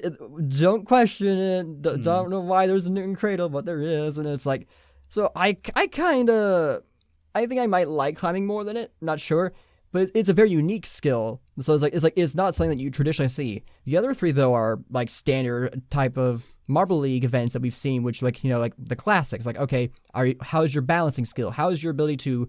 Speaker 2: don't question it. Don't know why there's a Newton cradle, but there is, and it's like so I think I might like climbing more than it. Not sure. But it's a very unique skill. So it's not something that you traditionally see. The other 3 though are like standard type of Marble League events that we've seen, which like the classics. Like okay, how's your balancing skill? How's your ability to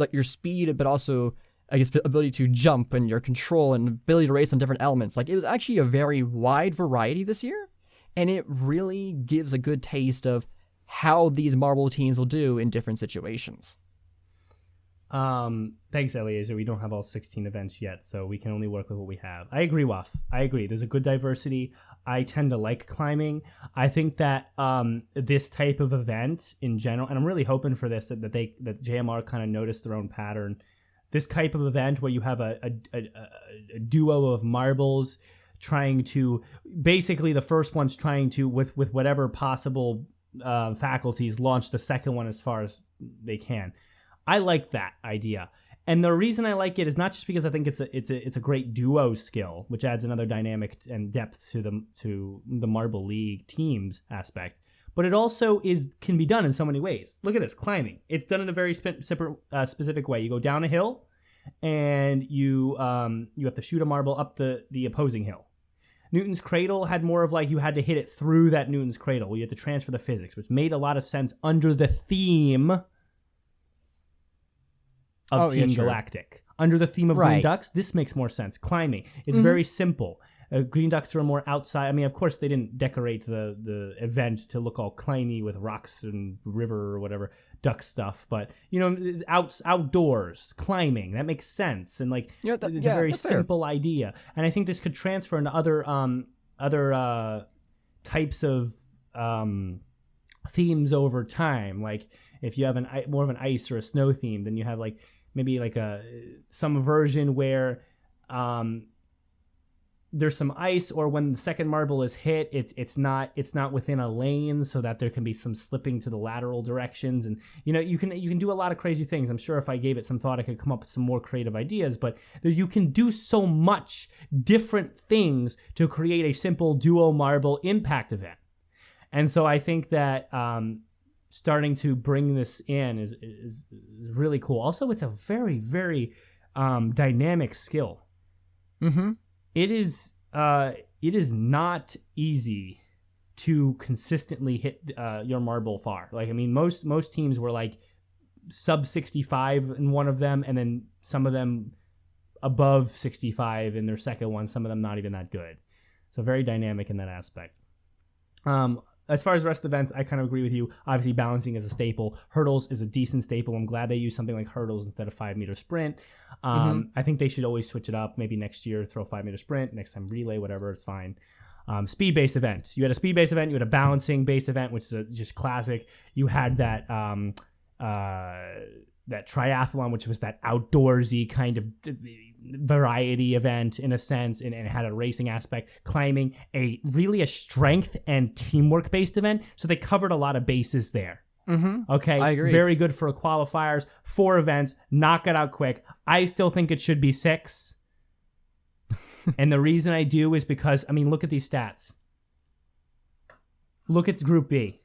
Speaker 2: like your speed, but also I guess ability to jump and your control and ability to race on different elements. Like it was actually a very wide variety this year, and it really gives a good taste of how these marble teams will do in different situations.
Speaker 1: Thanks, Eliezer. We don't have all 16 events yet, so we can only work with what we have. I agree, Waf. I agree. There's a good diversity. I tend to like climbing. I think that this type of event in general, and I'm really hoping for this, that JMR kind of noticed their own pattern. This type of event where you have a duo of marbles trying to, basically the first one's trying to, with whatever possible faculties, launch the second one as far as they can. I like that idea, and the reason I like it is not just because I think it's a great duo skill, which adds another dynamic and depth to the Marble League teams aspect, but it also can be done in so many ways. Look at this climbing; it's done in a very specific way. You go down a hill, and you have to shoot a marble up the opposing hill. Newton's cradle had more of like you had to hit it through that Newton's cradle. You had to transfer the physics, which made a lot of sense under the theme of Team Galactic. Under the theme of Green Ducks, this makes more sense. Climbing. It's very simple. Green Ducks are more outside. I mean, of course, they didn't decorate the event to look all climby with rocks and river or whatever duck stuff, but outdoors climbing, that makes sense, and like it's a very simple idea. And I think this could transfer into other types of themes over time. Like if you have more of an ice or a snow theme, then you have like maybe like some version where there's some ice, or when the second marble is hit, it's not within a lane, so that there can be some slipping to the lateral directions, and you can do a lot of crazy things. I'm sure if I gave it some thought, I could come up with some more creative ideas. But you can do so much different things to create a simple duo marble impact event, and so I think that starting to bring this in is really cool. Also, it's a very, very dynamic skill.
Speaker 2: Mm-hmm.
Speaker 1: It is not easy to consistently hit your marble far. Like, I mean, most teams were like sub 65 in one of them, and then some of them above 65 in their second one. Some of them not even that good. So very dynamic in that aspect. As far as the rest of the events, I kind of agree with you. Obviously, balancing is a staple. Hurdles is a decent staple. I'm glad they use something like hurdles instead of 5-meter sprint. I think they should always switch it up. Maybe next year, throw 5-meter sprint. Next time, relay, whatever. It's fine. Speed-based event. You had a speed-based event. You had a balancing-based event, which is just classic. You had that that triathlon, which was that outdoorsy kind of variety event in a sense, and it had a racing aspect. Climbing, really a strength and teamwork based event, so they covered a lot of bases there. Okay,
Speaker 2: I agree.
Speaker 1: Very good for qualifiers. 4 events, knock it out quick. I still think it should be 6. And the reason I do is because, I mean, look at these stats. Look at Group B.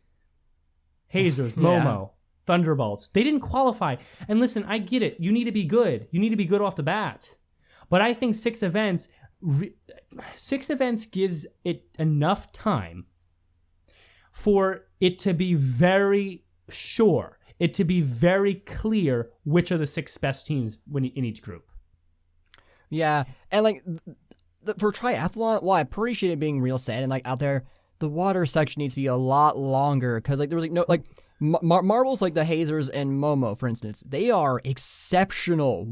Speaker 1: Hazers, Momo, Thunderbolts. They didn't qualify. And listen, I get it. You need to be good. You need to be good off the bat. But I think 6 events gives it enough time for it to be very sure, it to be very clear which are the 6 best teams in each group.
Speaker 2: Yeah, and like for triathlon, well, I appreciate it being real sad and like out there. The water section needs to be a lot longer because like there was like no like Marbles like the Hazers and Momo, for instance, they are exceptional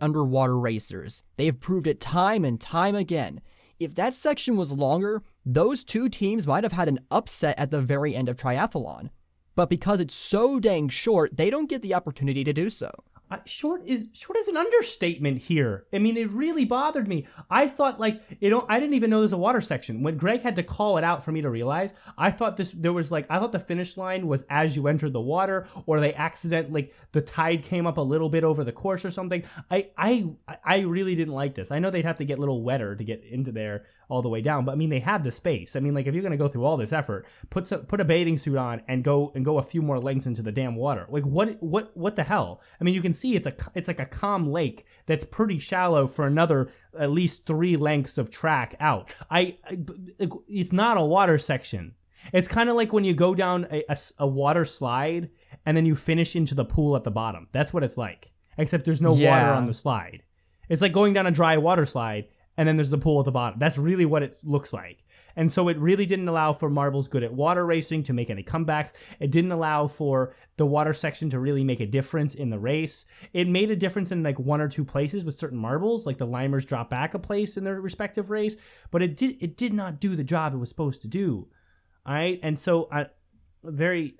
Speaker 2: underwater racers. They have proved it time and time again. If that section was longer, those two teams might have had an upset at the very end of triathlon. But because it's so dang short, they don't get the opportunity to do so.
Speaker 1: Short is an understatement here. I mean, it really bothered me. I thought I didn't even know there's a water section. When Greg had to call it out for me to realize, I thought the finish line was as you entered the water, or the tide came up a little bit over the course or something. I really didn't like this. I know they'd have to get a little wetter to get into there all the way down, but I mean, they had the space. I mean, like, if you're gonna go through all this effort, put a bathing suit on and go a few more lengths into the damn water. Like, what the hell? I mean, you can see it's like a calm lake that's pretty shallow for another at least 3 lengths of track out. It's not a water section. It's kind of like when you go down a water slide and then you finish into the pool at the bottom. That's what it's like, except there's no water on the slide. It's like going down a dry water slide and then there's the pool at the bottom. That's really what it looks like. And so it really didn't allow for marbles good at water racing to make any comebacks. It didn't allow for the water section to really make a difference in the race. It made a difference in like 1 or 2 places with certain marbles, like the limers drop back a place in their respective race, but it did not do the job it was supposed to do. All right, and so very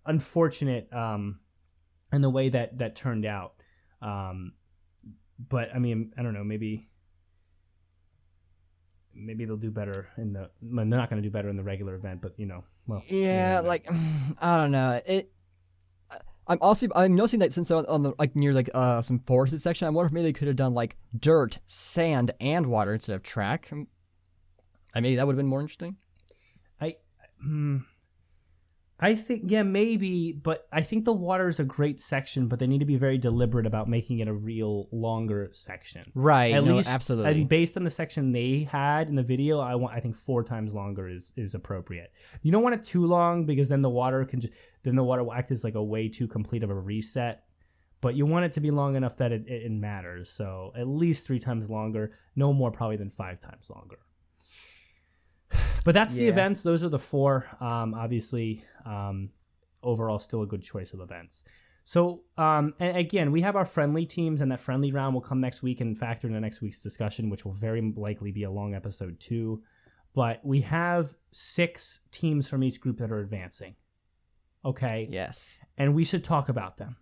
Speaker 1: unfortunate in the way that turned out. But I mean, I don't know, maybe they'll do better they're not going to do better in the regular event, but
Speaker 2: I don't know. I'm noticing that since they're on the near some forested section, I wonder if maybe they could have done like dirt, sand, and water instead of track. I mean, that would have been more interesting.
Speaker 1: I think, yeah, maybe, but I think the water is a great section, but they need to be very deliberate about making it a real longer section.
Speaker 2: Right.
Speaker 1: At least,
Speaker 2: absolutely.
Speaker 1: And based on the section they had in the video, I think 4 times longer is appropriate. You don't want it too long because then the water will act as like a way too complete of a reset. But you want it to be long enough that it matters. So at least 3 times longer, no more probably than 5 times longer. But that's the events. Those are the 4. Obviously, overall, still a good choice of events. So, and again, we have our friendly teams, and that friendly round will come next week and factor into next week's discussion, which will very likely be a long episode too. But we have 6 teams from each group that are advancing. Okay?
Speaker 2: Yes.
Speaker 1: And we should talk about them.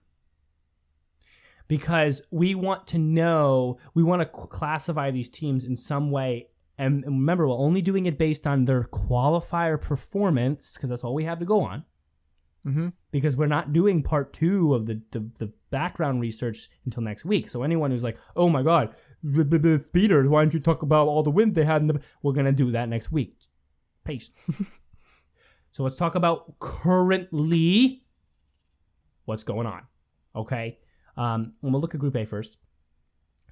Speaker 1: Because we want to classify these teams in some way. And remember, we're only doing it based on their qualifier performance, because that's all we have to go on.
Speaker 2: Mm-hmm.
Speaker 1: Because we're not doing part 2 of the background research until next week. So anyone who's like, oh my God, the speeders, why don't you talk about all the wins they had? We're going to do that next week. Patience. So let's talk about currently what's going on. Okay? And we'll look at Group A first.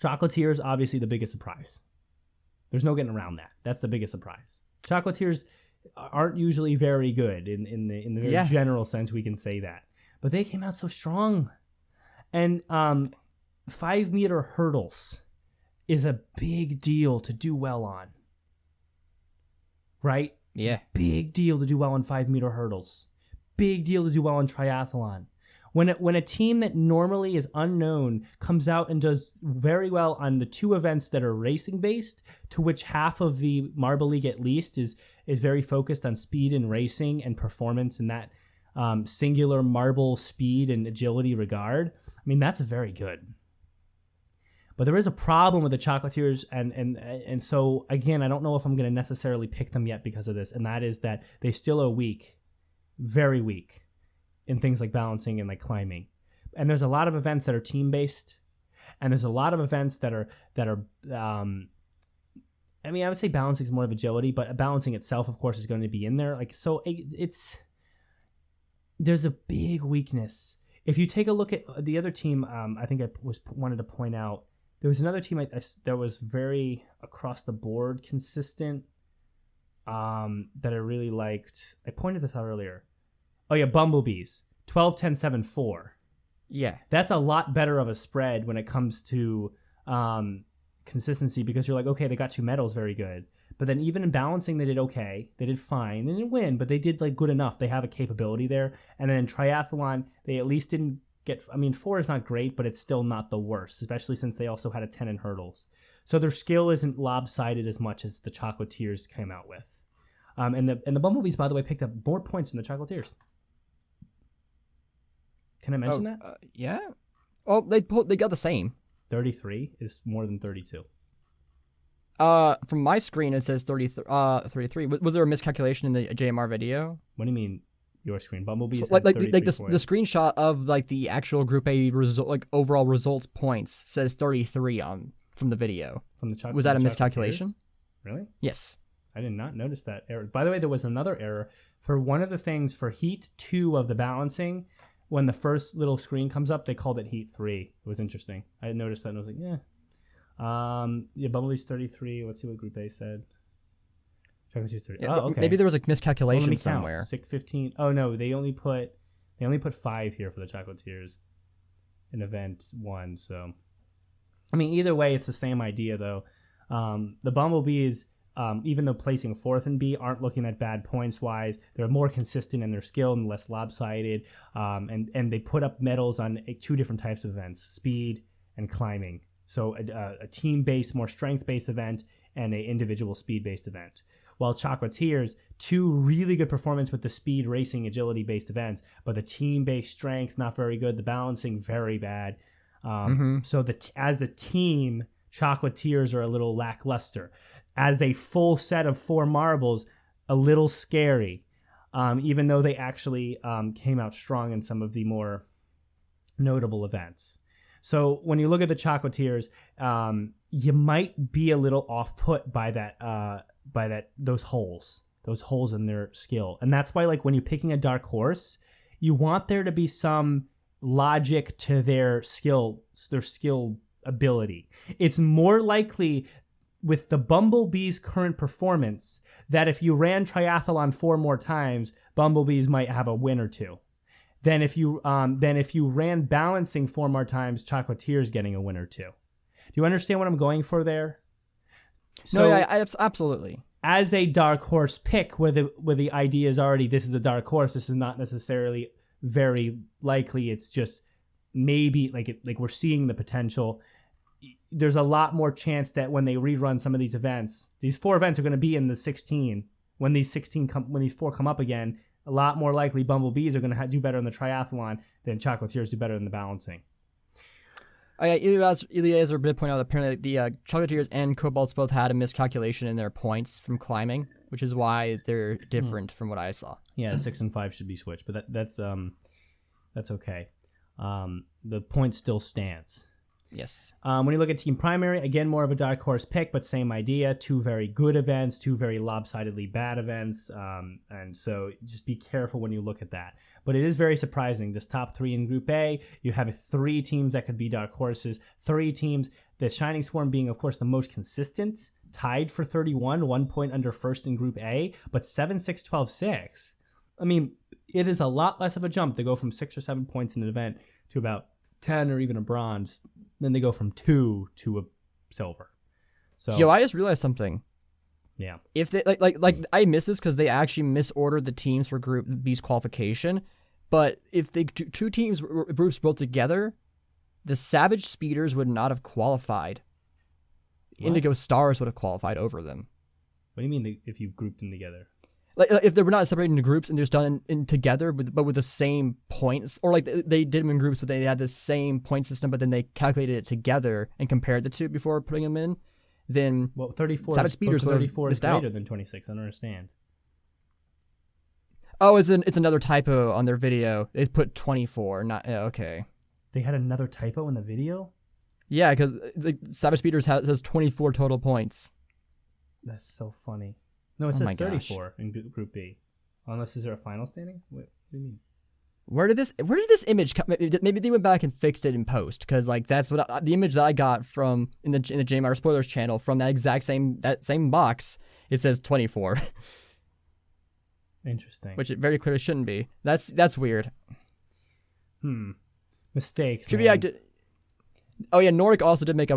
Speaker 1: Chocolatiers, obviously the biggest surprise. There's no getting around that. That's the biggest surprise. Chocolatiers aren't usually very good in the very general sense. We can say that, but they came out so strong. And 5-meter hurdles is a big deal to do well on, right?
Speaker 2: Yeah,
Speaker 1: big deal to do well on 5-meter hurdles. Big deal to do well in triathlon. When a team that normally is unknown comes out and does very well on the 2 events that are racing based, to which half of the Marble League at least is very focused on speed and racing and performance in that singular marble speed and agility regard, I mean, that's very good. But there is a problem with the Chocolatiers, and so, again, I don't know if I'm going to necessarily pick them yet because of this, and that is that they still are weak, very weak, in things like balancing and like climbing. And there's a lot of events that are team-based, and there's a lot of events that are I mean, I would say balancing is more of agility, but balancing itself, of course, is going to be in there. Like, so there's a big weakness. If you take a look at the other team, I think I wanted to point out, there was another team that was very across the board consistent that I really liked. I pointed this out earlier. Oh, yeah, Bumblebees. 12, 10, 7, 4.
Speaker 2: Yeah.
Speaker 1: That's a lot better of a spread when it comes to consistency because you're like, okay, they got 2 medals, very good. But then even in balancing, they did okay. They did fine. They didn't win, but they did like good enough. They have a capability there. And then in triathlon, they at least didn't get, 4 is not great, but it's still not the worst, especially since they also had a 10 in hurdles. So their skill isn't lopsided as much as the Chocolatiers came out with. And the Bumblebees, by the way, picked up more points than the Chocolatiers. Can I mention that?
Speaker 2: Yeah. Well, they got the same.
Speaker 1: 33 is more than 32.
Speaker 2: From my screen, it says 33. Was there a miscalculation in the JMR video?
Speaker 1: What do you mean, your screen? Bumblebees
Speaker 2: So, like the
Speaker 1: points.
Speaker 2: screenshot of like the actual Group A result, like overall results points, says 33 from the video.
Speaker 1: From the
Speaker 2: was that a miscalculation?
Speaker 1: Really?
Speaker 2: Yes.
Speaker 1: I did not notice that error. By the way, there was another error for one of the things for Heat 2 of the balancing. When the first little screen comes up, they called it Heat 3. It was interesting. I noticed that and I was like, yeah. Bumblebee's 33. Let's see what Group A said. Chocolatiers 30.
Speaker 2: Yeah,
Speaker 1: oh, okay.
Speaker 2: Maybe there was a miscalculation somewhere.
Speaker 1: 6:15. Oh no, they only put 5 here for the Chocolatiers in event 1. So, I mean, either way, it's the same idea though. The Bumblebees, even though placing 4th in B, aren't looking at bad points wise. They're more consistent in their skill and less lopsided. And they put up medals on 2 different types of events: speed and climbing. So a team-based, more strength-based event and an individual speed-based event. While Chocolatiers, 2 really good performance with the speed, racing, agility-based events, but the team-based strength, not very good. The balancing, very bad. So as a team, Chocolatiers are a little lackluster. As a full set of 4 marbles, a little scary, even though they actually came out strong in some of the more notable events. So when you look at the Chocolatiers, you might be a little off-put by those holes in their skill. And that's why, like, when you're picking a dark horse, you want there to be some logic to their skill ability. It's more likely with the Bumblebees' current performance that if you ran triathlon 4 more times, Bumblebees might have a win or 2. Then if you ran balancing 4 more times, Chocolatiers getting a win or 2. Do you understand what I'm going for there? So,
Speaker 2: no, yeah, absolutely.
Speaker 1: As a dark horse pick, where the idea is already this is a dark horse, this is not necessarily very likely. It's just maybe like we're seeing the potential. There's a lot more chance that when they rerun some of these events, these 4 events are going to be in the 16. When these 4 come up again, a lot more likely Bumblebees are going to do better in the triathlon than Chocolatiers do better in the balancing.
Speaker 2: Eliezer did point out that apparently the Chocolatiers and Cobalts both had a miscalculation in their points from climbing, which is why they're different from what I saw.
Speaker 1: Yeah, 6 and 5 should be switched, but that's okay. The point still stands.
Speaker 2: Yes.
Speaker 1: When you look at team primary, again, more of a dark horse pick, but same idea. 2 very good events, 2 very lopsidedly bad events. And so just be careful when you look at that. But it is very surprising. This top 3 in Group A, you have 3 teams that could be dark horses, 3 teams, the Shining Swarm being, of course, the most consistent, tied for 31, 1 point under first in Group A, but 7, 6, 12, 6. I mean, it is a lot less of a jump to go from 6 or 7 points in an event to about 10 or even a bronze. Then they go from 2 to a silver. So,
Speaker 2: I just realized something.
Speaker 1: Yeah.
Speaker 2: If they like I missed this because they actually misordered the teams for Group B's qualification. But if the 2 teams groups both together, the Savage Speeders would not have qualified. What? Indigo Stars would have qualified over them.
Speaker 1: What do you mean if you grouped them together?
Speaker 2: Like if they were not separated into groups and they're just done in together, but with the same points, or like they did them in groups, but they had the same point system, but then they calculated it together and compared the 2 before putting them in. Then
Speaker 1: 34
Speaker 2: Savage Speeders would have
Speaker 1: is
Speaker 2: missed
Speaker 1: greater
Speaker 2: out.
Speaker 1: than 26. I don't understand.
Speaker 2: Oh, it's another typo on their video. They put 24. Not okay.
Speaker 1: They had another typo in the video?
Speaker 2: Yeah, because the Savage Speeders has 24 total points.
Speaker 1: That's so funny. No, it says 34 in Group B. Unless is there a final standing? What do you mean?
Speaker 2: Where did this image come? Maybe they went back and fixed it in post, because like that's what the image that I got from in the JMR Spoilers channel from that exact same box. It says 24.
Speaker 1: Interesting.
Speaker 2: Which it very clearly shouldn't be. That's weird.
Speaker 1: Mistakes.
Speaker 2: Should be Oh yeah, Nordic also did make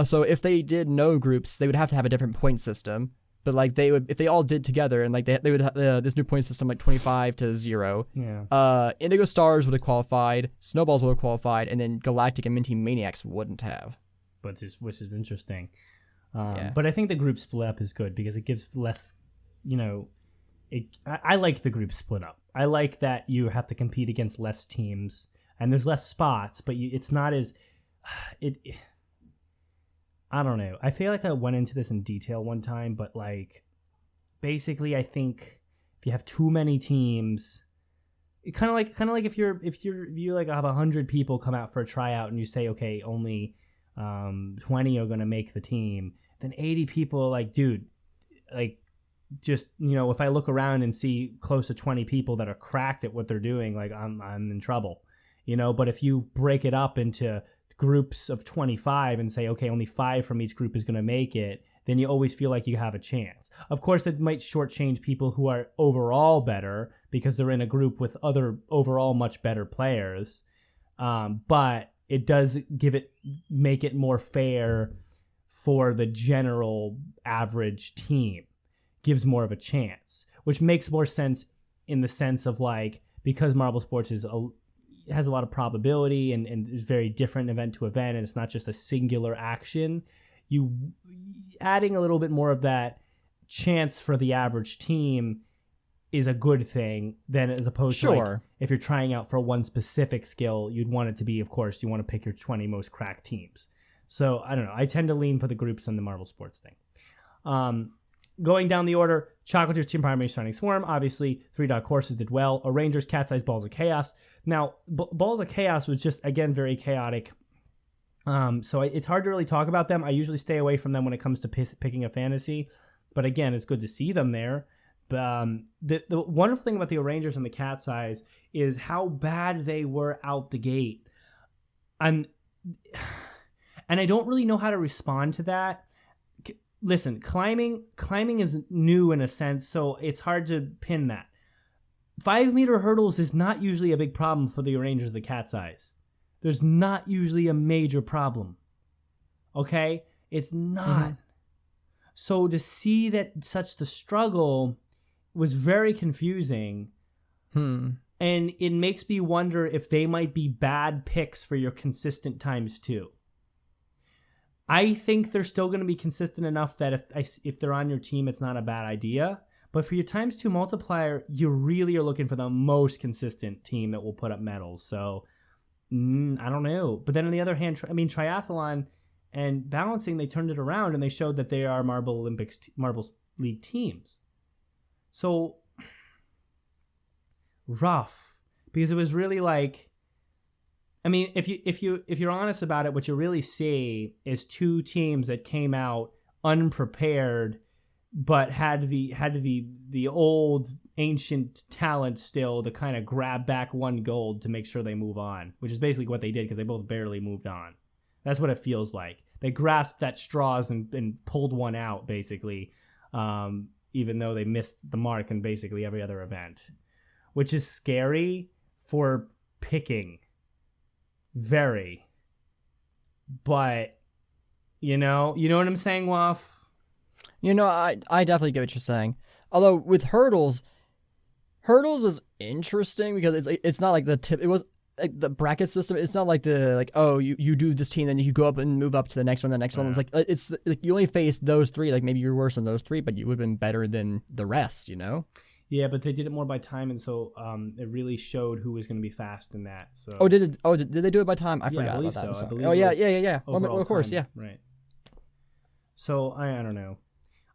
Speaker 2: so if they did no groups, they would have to have a different point system. But like they would, if they all did together, and like they would have this new point system, like 25 to 0.
Speaker 1: Yeah.
Speaker 2: Indigo Stars would have qualified, Snowballs would have qualified, and then Galactic and Minty Maniacs wouldn't have.
Speaker 1: Which is interesting.
Speaker 2: Yeah.
Speaker 1: But I think the group split up is good because it gives less, I like the group split up. I like that you have to compete against less teams and there's less spots, but it's not as I don't know. I feel like I went into this in detail one time, but like basically I think if you have too many teams, it kind of like if you like have 100 people come out for a tryout and you say, okay, only 20 are going to make the team, then 80 people are like, dude, like just, if I look around and see close to 20 people that are cracked at what they're doing, like I'm in trouble, but if you break it up into groups of 25 and say, okay, only 5 from each group is going to make it, then you always feel like you have a chance. Of course, it might shortchange people who are overall better because they're in a group with other overall much better players. But it does make it more fair for the general average team. Gives more of a chance, which makes more sense in the sense of like, because Marble Sports has a lot of probability and is very different event to event, and it's not just a singular action. You adding a little bit more of that chance for the average team is a good thing than as opposed to like, if you're trying out for one specific skill, you'd want it to be, of course, you want to pick your 20 most cracked teams. So I don't know. I tend to lean for the groups and the Marble Sports thing. Going down the order, Chocolatiers, Team Primary, Shining Swarm. Obviously, 3 Dark Horses did well. Rangers, Cat's Eyes, Balls of Chaos. Now, Balls of Chaos was just, again, very chaotic. So it's hard to really talk about them. I usually stay away from them when it comes to picking a fantasy. But again, it's good to see them there. The wonderful thing about the Rangers and the Cat's Eyes is how bad they were out the gate. And I don't really know how to respond to that. Listen, climbing is new in a sense, so it's hard to pin that. 5-meter hurdles is not usually a big problem for the Rangers of the Cat's Eyes. There's not usually a major problem. Okay? It's not. Mm-hmm. So to see that such the struggle was very confusing. And it makes me wonder if they might be bad picks for your consistent times too. I think they're still going to be consistent enough that if they're on your team, it's not a bad idea. But for your times 2 multiplier, you really are looking for the most consistent team that will put up medals. So I don't know. But then on the other hand, triathlon and balancing, they turned it around and they showed that they are Marble League teams. So rough, because it was really like, if you're honest about it, what you really see is 2 teams that came out unprepared, but had the old ancient talent still to kind of grab back 1 gold to make sure they move on, which is basically what they did because they both barely moved on. That's what it feels like. They grasped at straws and pulled 1 out basically, even though they missed the mark in basically every other event, which is scary for picking. Very. But, you know what I'm saying, Waff?
Speaker 2: I definitely get what you're saying. Although with hurdles is interesting because it's not like the tip. It was like the bracket system. It's not like you do this team, then you go up and move up to the next one. The next one. It's like you only face those 3. Like maybe you're worse than those 3, but you would have been better than the rest.
Speaker 1: Yeah, but they did it more by time, and so it really showed who was going to be fast in that. So.
Speaker 2: Did they do it by time? I forgot about that.
Speaker 1: So. I believe
Speaker 2: yeah. Well, of course,
Speaker 1: time.
Speaker 2: yeah.
Speaker 1: Right. So I don't know.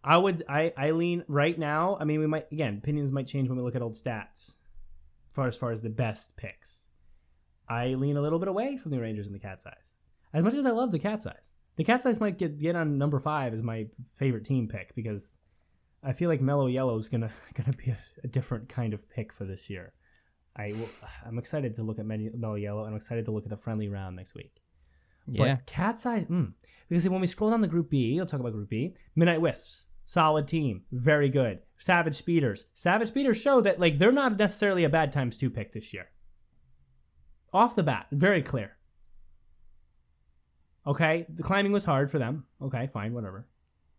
Speaker 1: I lean right now. We might, again, opinions might change when we look at old stats. As far as the best picks, I lean a little bit away from the Rangers and the Cat's Eyes. As much as I love the Cat's Eyes, the Cat's Eyes might get on number 5 as my favorite team pick because I feel like Mellow Yellow is gonna be a different kind of pick for this year. I'm excited to look at Mellow Yellow, and I'm excited to look at the friendly round next week.
Speaker 2: Yeah.
Speaker 1: But Cat's Eyes, because when we scroll down the Group B, I'll talk about Group B. Midnight Wisps, solid team, very good. Savage Speeders show that like they're not necessarily a bad times 2 pick this year. Off the bat, very clear. Okay, the climbing was hard for them. Okay, fine, whatever.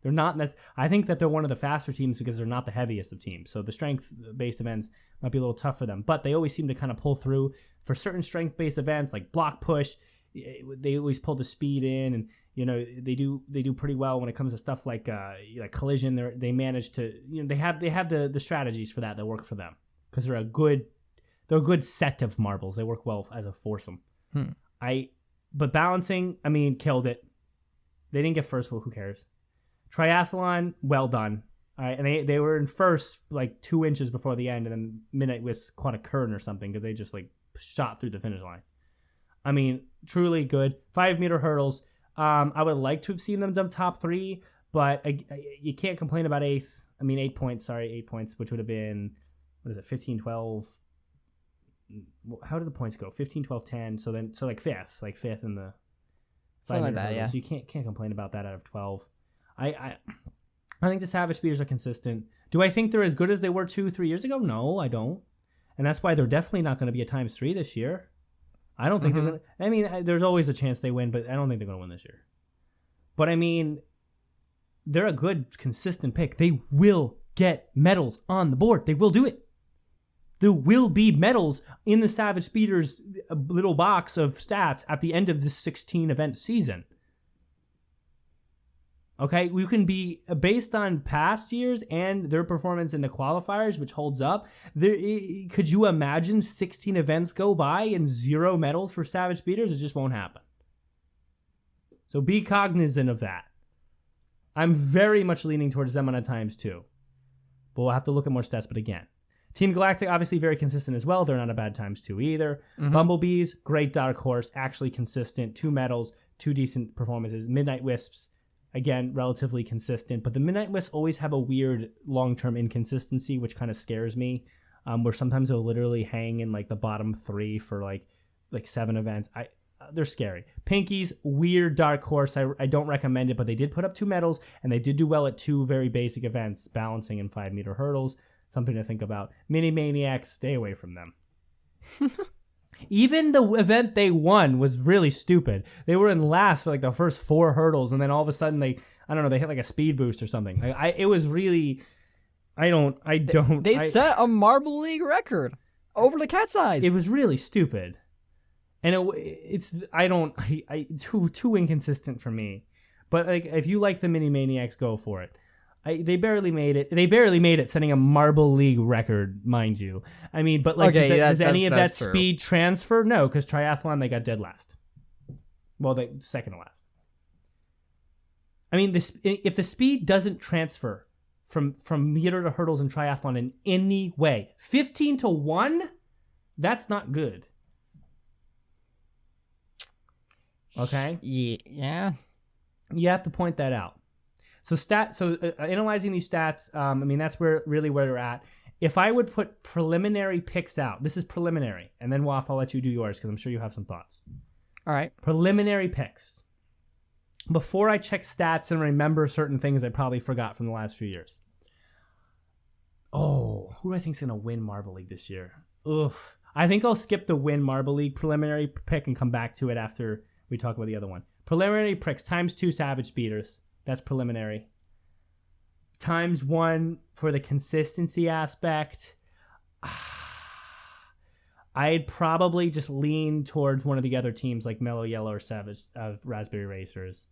Speaker 1: They're not. I think that they're one of the faster teams because they're not the heaviest of teams. So the strength-based events might be a little tough for them. But they always seem to kind of pull through for certain strength-based events like block push. They always pull the speed in, and they do pretty well when it comes to stuff like collision. They manage to they have the strategies for that work for them because they're a good set of marbles. They work well as a foursome. But balancing, I mean, killed it. They didn't get first. Well, who cares? Triathlon, well done. All right, and they were in first like 2 inches before the end, and then Midnight Wisps caught a curtain or something because they just like shot through the finish line. I mean, truly good. 5-meter hurdles. I would like to have seen them done top 3, but you can't complain about 8th. I mean, 8 points. Sorry, 8 points, which would have been, what is it, 15, 12. How did the points go? 15, 12, 10. So like fifth in the 5-meter
Speaker 2: like that,
Speaker 1: hurdles.
Speaker 2: yeah.
Speaker 1: So you can't complain about that out of 12. I think the Savage Speeders are consistent. Do I think they're as good as they were 2-3 years ago? No, I don't. And that's why they're definitely not going to be a times 3 this year. I don't think they're going to. I mean, there's always a chance they win, but I don't think they're going to win this year. But I mean, they're a good, consistent pick. They will get medals on the board. They will do it. There will be medals in the Savage Speeders little box of stats at the end of this 16-event season. Okay, we can be based on past years and their performance in the qualifiers, which holds up. Could you imagine 16 events go by and 0 medals for Savage Speeders? It just won't happen. So be cognizant of that. I'm very much leaning towards them on a times 2. But we'll have to look at more stats. But again, Team Galactic, obviously very consistent as well. They're not a bad times 2 either. Bumblebees, great dark horse, actually consistent. 2 medals, 2 decent performances. Midnight Wisps, again, relatively consistent. But the Midnight Wisps always have a weird long-term inconsistency, which kind of scares me, where sometimes they'll literally hang in like the bottom 3 for like 7 events. They're scary. Pinkies, weird dark horse. I don't recommend it, but they did put up 2 medals, and they did do well at 2 very basic events, balancing and 5-meter hurdles. Something to think about. Mini Maniacs, stay away from them. Even the event they won was really stupid. They were in last for like the first 4 hurdles, and then all of a sudden they hit like a speed boost or something. It was really,
Speaker 2: They set a Marble League record over the Cat's Eyes.
Speaker 1: It was really stupid, and it's too inconsistent for me. But like, if you like the Mini Maniacs, go for it. They barely made it. They barely made it, setting a Marble League record, mind you. I mean, but like, does any of that speed transfer? No, because triathlon, they got dead last. Well, they second to last. I mean, if the speed doesn't transfer from meter to hurdles in triathlon in any way, 15-1, that's not good. Okay.
Speaker 2: Yeah.
Speaker 1: You have to point that out. So analyzing these stats, I mean, that's where they're at. If I would put preliminary picks out, this is preliminary, and then Waff, I'll let you do yours because I'm sure you have some thoughts.
Speaker 2: All right.
Speaker 1: Preliminary picks. Before I check stats and remember certain things I probably forgot from the last few years. Oh, who do I think is going to win Marble League this year? Oof. I think I'll skip the win Marble League preliminary pick and come back to it after we talk about the other one. Preliminary picks, times 2 Savage Speeders. That's preliminary. Times 1 for the consistency aspect. I'd probably just lean towards one of the other teams like Mellow Yellow or Savage Raspberry Racers.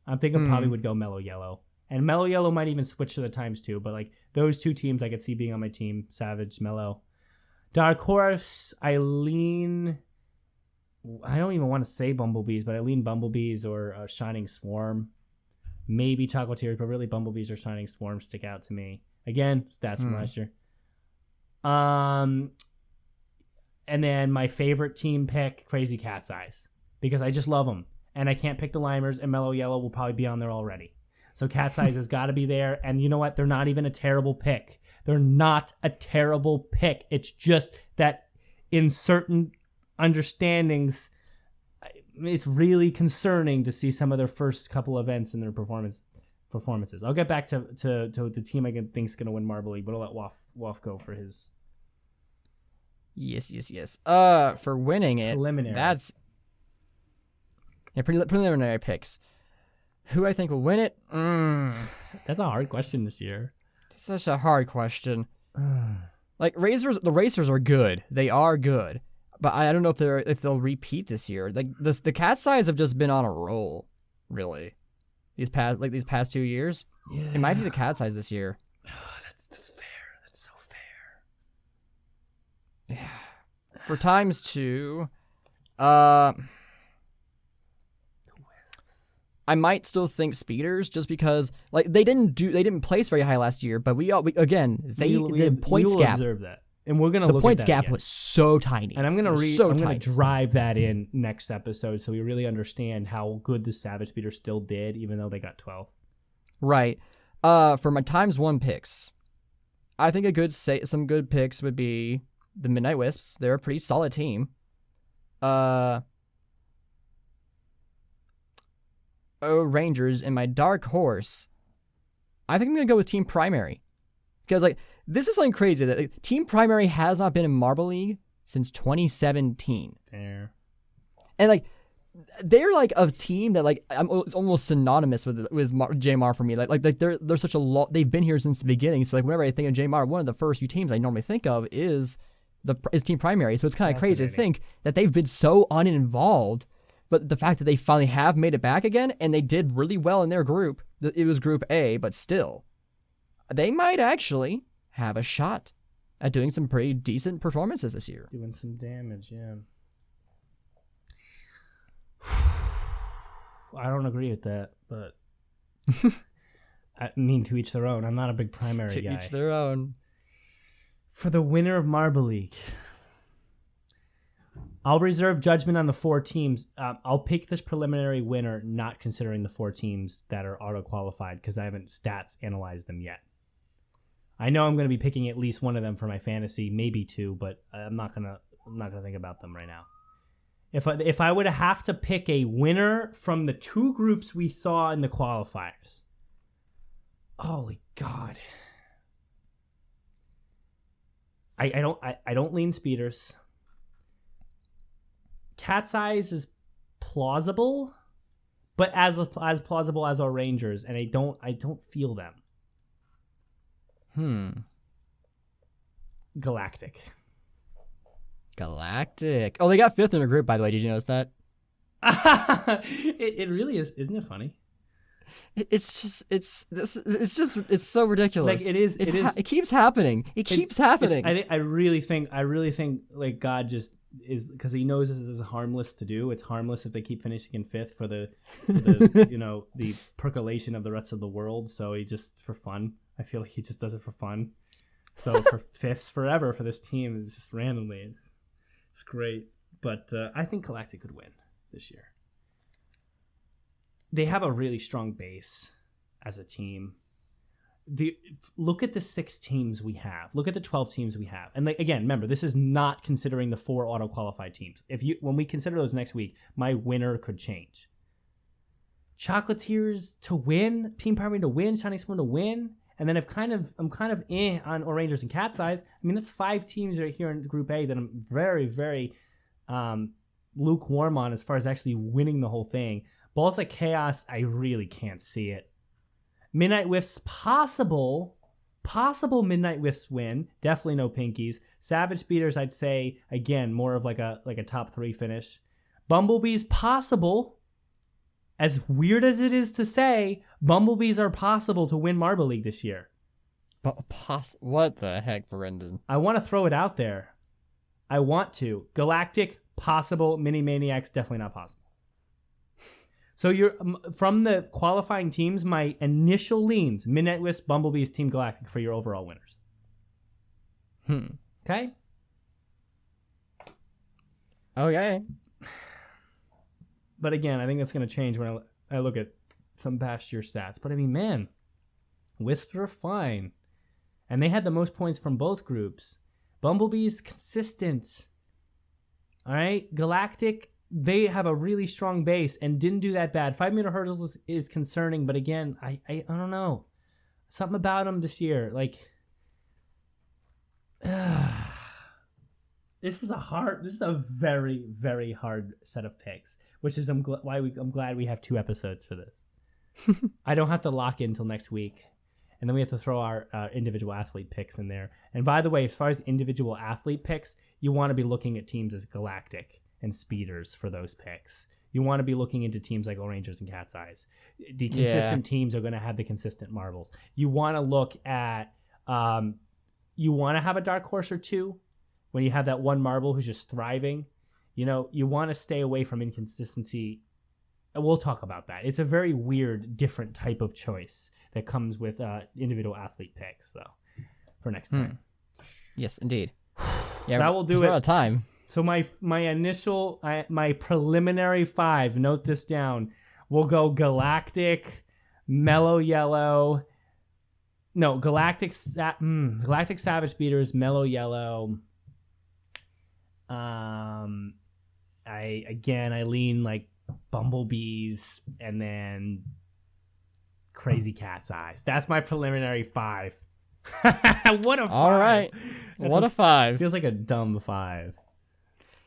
Speaker 1: I'm thinking probably would go Mellow Yellow. And Mellow Yellow might even switch to the times 2, but like those 2 teams I could see being on my team, Savage, Mellow. Dark Horse, I don't even want to say Bumblebees, but I lean Bumblebees or Shining Swarm. Maybe Chocolatiers, but really Bumblebees or Shining Swarm stick out to me. Again, stats from last year. And then my favorite team pick, Crazy Cat's Eyes, because I just love them. And I can't pick the Limers, and Mellow Yellow will probably be on there already. So Cat's Eyes has got to be there. And you know what? They're not even a terrible pick. They're not a terrible pick. It's just that in certain understandings, it's really concerning to see some of their first couple events in their performances. I'll get back to the team I think is going to win Marble League, but I'll let Waff go for his.
Speaker 2: Yes. For winning it,
Speaker 1: preliminary.
Speaker 2: that's Yeah, preliminary picks. Who I think will win it?
Speaker 1: That's a hard question this year.
Speaker 2: Such a hard question. Like the racers are good. They are good, but I don't know if they'll repeat this year. Like the Cat's Eyes have just been on a roll, really. These past 2 years. Yeah. It might be the Cat's Eyes this year.
Speaker 1: That's fair. That's so fair.
Speaker 2: Yeah. For times 2, I might still think Speeders just because like they didn't place very high last year, but the points gap.
Speaker 1: Observe that. And we're gonna
Speaker 2: the
Speaker 1: look
Speaker 2: points
Speaker 1: at that
Speaker 2: gap
Speaker 1: again.
Speaker 2: was so tiny.
Speaker 1: And I'm gonna drive that in next episode so we really understand how good the Savage Speeder still did, even though they got 12.
Speaker 2: Right. For my times 1 picks, I think some good picks would be the Midnight Wisps. They're a pretty solid team. Rangers, and my dark horse, I think I'm gonna go with Team Primary, because like this is something crazy that like, Team Primary has not been in Marble League since 2017.
Speaker 1: Fair.
Speaker 2: And like they're like a team that like it's almost synonymous with JMR for me. Like they're such a they've been here since the beginning. So like whenever I think of JMR, one of the first few teams I normally think of is Team Primary. So it's kind of crazy to think that they've been so uninvolved. But the fact that they finally have made it back again, and they did really well in their group, it was Group A, but still, they might actually have a shot at doing some pretty decent performances this year.
Speaker 1: Doing some damage, yeah. I don't agree with that, but I mean, to each their own. I'm not a big Primary guy.
Speaker 2: To each their own.
Speaker 1: For the winner of Marble League, I'll reserve judgment on the 4 teams. I'll pick this preliminary winner, not considering the 4 teams that are auto-qualified because I haven't stats analyzed them yet. I know I'm going to be picking at least one of them for my fantasy, maybe 2, but I'm not gonna think about them right now. If I would have to pick a winner from the 2 groups we saw in the qualifiers, holy God, I don't lean Speeders. Cat's Eyes is plausible, but as plausible as our Rangers, and I don't feel them. Galactic.
Speaker 2: Oh, they got 5th in a group, by the way. Did you notice that?
Speaker 1: It really is. Isn't it funny?
Speaker 2: It's so ridiculous.
Speaker 1: Like it
Speaker 2: keeps happening. It keeps happening.
Speaker 1: I really think like God just is, because he knows this is harmless to do. It's harmless if they keep finishing in 5th for the the percolation of the rest of the world. So he just, for fun, I feel like he just does it for fun. So for 5ths forever for this team is just randomly. It's great. But I think Galactic could win this year. They have a really strong base as a team. Look at the 6 teams we have. Look at the 12 teams we have. And again, remember, this is not considering the 4 auto-qualified teams. When we consider those next week, my winner could change. Chocolatiers to win, Team Primary to win, Shining Spoon to win, and then I'm kind of on Rangers and Cat's Eyes. I mean, that's 5 teams right here in Group A that I'm very, very lukewarm on as far as actually winning the whole thing. Balls Like Chaos, I really can't see it. Midnight Wisps, possible Midnight Wisps win. Definitely no Pinkies. Savage Speeders, I'd say, again, more of like a top 3 finish. Bumblebees, possible. As weird as it is to say, Bumblebees are possible to win Marble League this year.
Speaker 2: What the heck, Brendan?
Speaker 1: I want to throw it out there. I want to. Galactic, possible. Mini Maniacs, definitely not possible. So you're from the qualifying teams, my initial leans, Midnight Wisp, Bumblebees, Team Galactic for your overall winners. Okay?
Speaker 2: Okay.
Speaker 1: But again, I think that's going to change when I look at some past year stats. But I mean, man, Wisps are fine. And they had the most points from both groups. Bumblebees, consistent. All right? Galactic, they have a really strong base and didn't do that bad. 5-meter hurdles is concerning, but again, I don't know. Something about them this year. Like, this is a very, very hard set of picks. which is I'm glad we have 2 episodes for this. I don't have to lock in until next week. And then we have to throw our individual athlete picks in there. And by the way, as far as individual athlete picks, you want to be looking at teams as Galactic and Speeders for those picks. You want to be looking into teams like Rangers and Cat's Eyes. The consistent teams are going to have the consistent marbles. You want to look at, you want to have a dark horse or 2 when you have that one marble who's just thriving. You know, you want to stay away from inconsistency. We'll talk about that. It's a very weird, different type of choice that comes with individual athlete picks, though, for next time.
Speaker 2: Yes, indeed. Yeah,
Speaker 1: that will do it.
Speaker 2: We're out of time.
Speaker 1: So my initial, my preliminary 5, note this down, we'll go Galactic, Mellow Yellow, no, Galactic Savage Speeders, Mellow Yellow. I lean like Bumblebees, and then Crazy Cat's Eyes. That's my preliminary 5. What a 5.
Speaker 2: All right. What a 5.
Speaker 1: Feels like a dumb 5.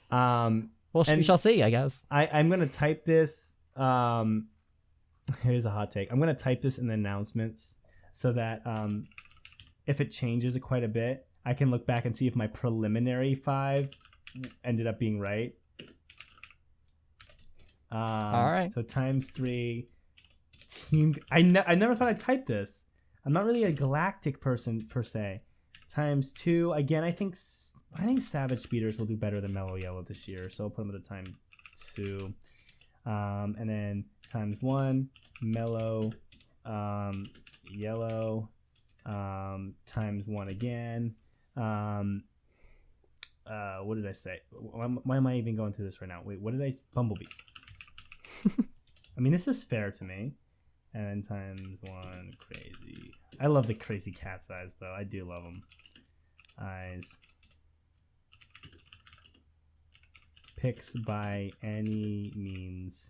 Speaker 2: Well, we shall see, I guess.
Speaker 1: I'm going to type this. Here's a hot take. I'm going to type this in the announcements so that if it changes quite a bit, I can look back and see if my preliminary 5 ended up being right.
Speaker 2: All right.
Speaker 1: So times 3 team. I never thought I'd type this. I'm not really a Galactic person per se. Times 2 again. I think Savage Speeders will do better than Mellow Yellow this year, so I'll put them at the time 2. And then times 1 Mellow Yellow times 1 again. What did I say? Why am I even going through this right now? Wait, what did I? Bumblebees. I mean, this is fair to me. And times 1 Crazy. I love the Crazy Cat's Eyes, though. I do love them. Eyes. Picks by any means.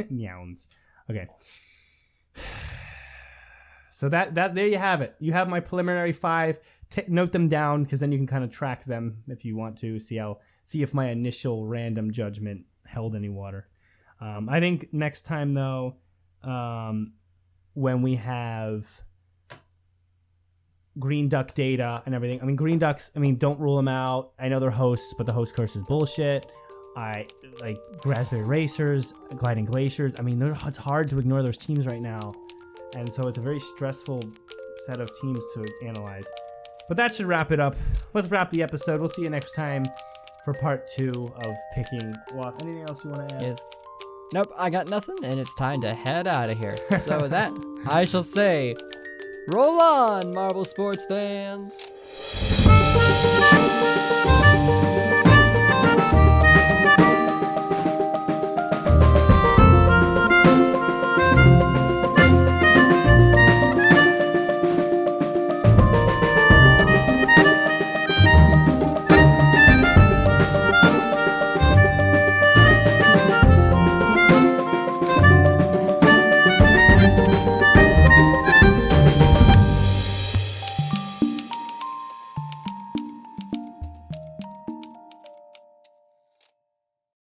Speaker 1: Meowns. Okay. So that there you have it. You have my preliminary 5. Note them down, because then you can kind of track them if you want to see if my initial random judgment held any water. I think next time though, when we have Green Duck data and everything, I mean Green Ducks, don't rule them out. I know they're hosts, but the host curse is bullshit. I like Raspberry Racers, Gliding Glaciers. It's hard to ignore those teams right now, and so it's a very stressful set of teams to analyze. But that should wrap it up. Let's wrap the episode. We'll see you next time for part 2 of picking. Well, anything else you want to add?
Speaker 2: Yes. Nope, I got nothing, and it's time to head out of here. So with that, I shall say, roll on, Marble Sports fans!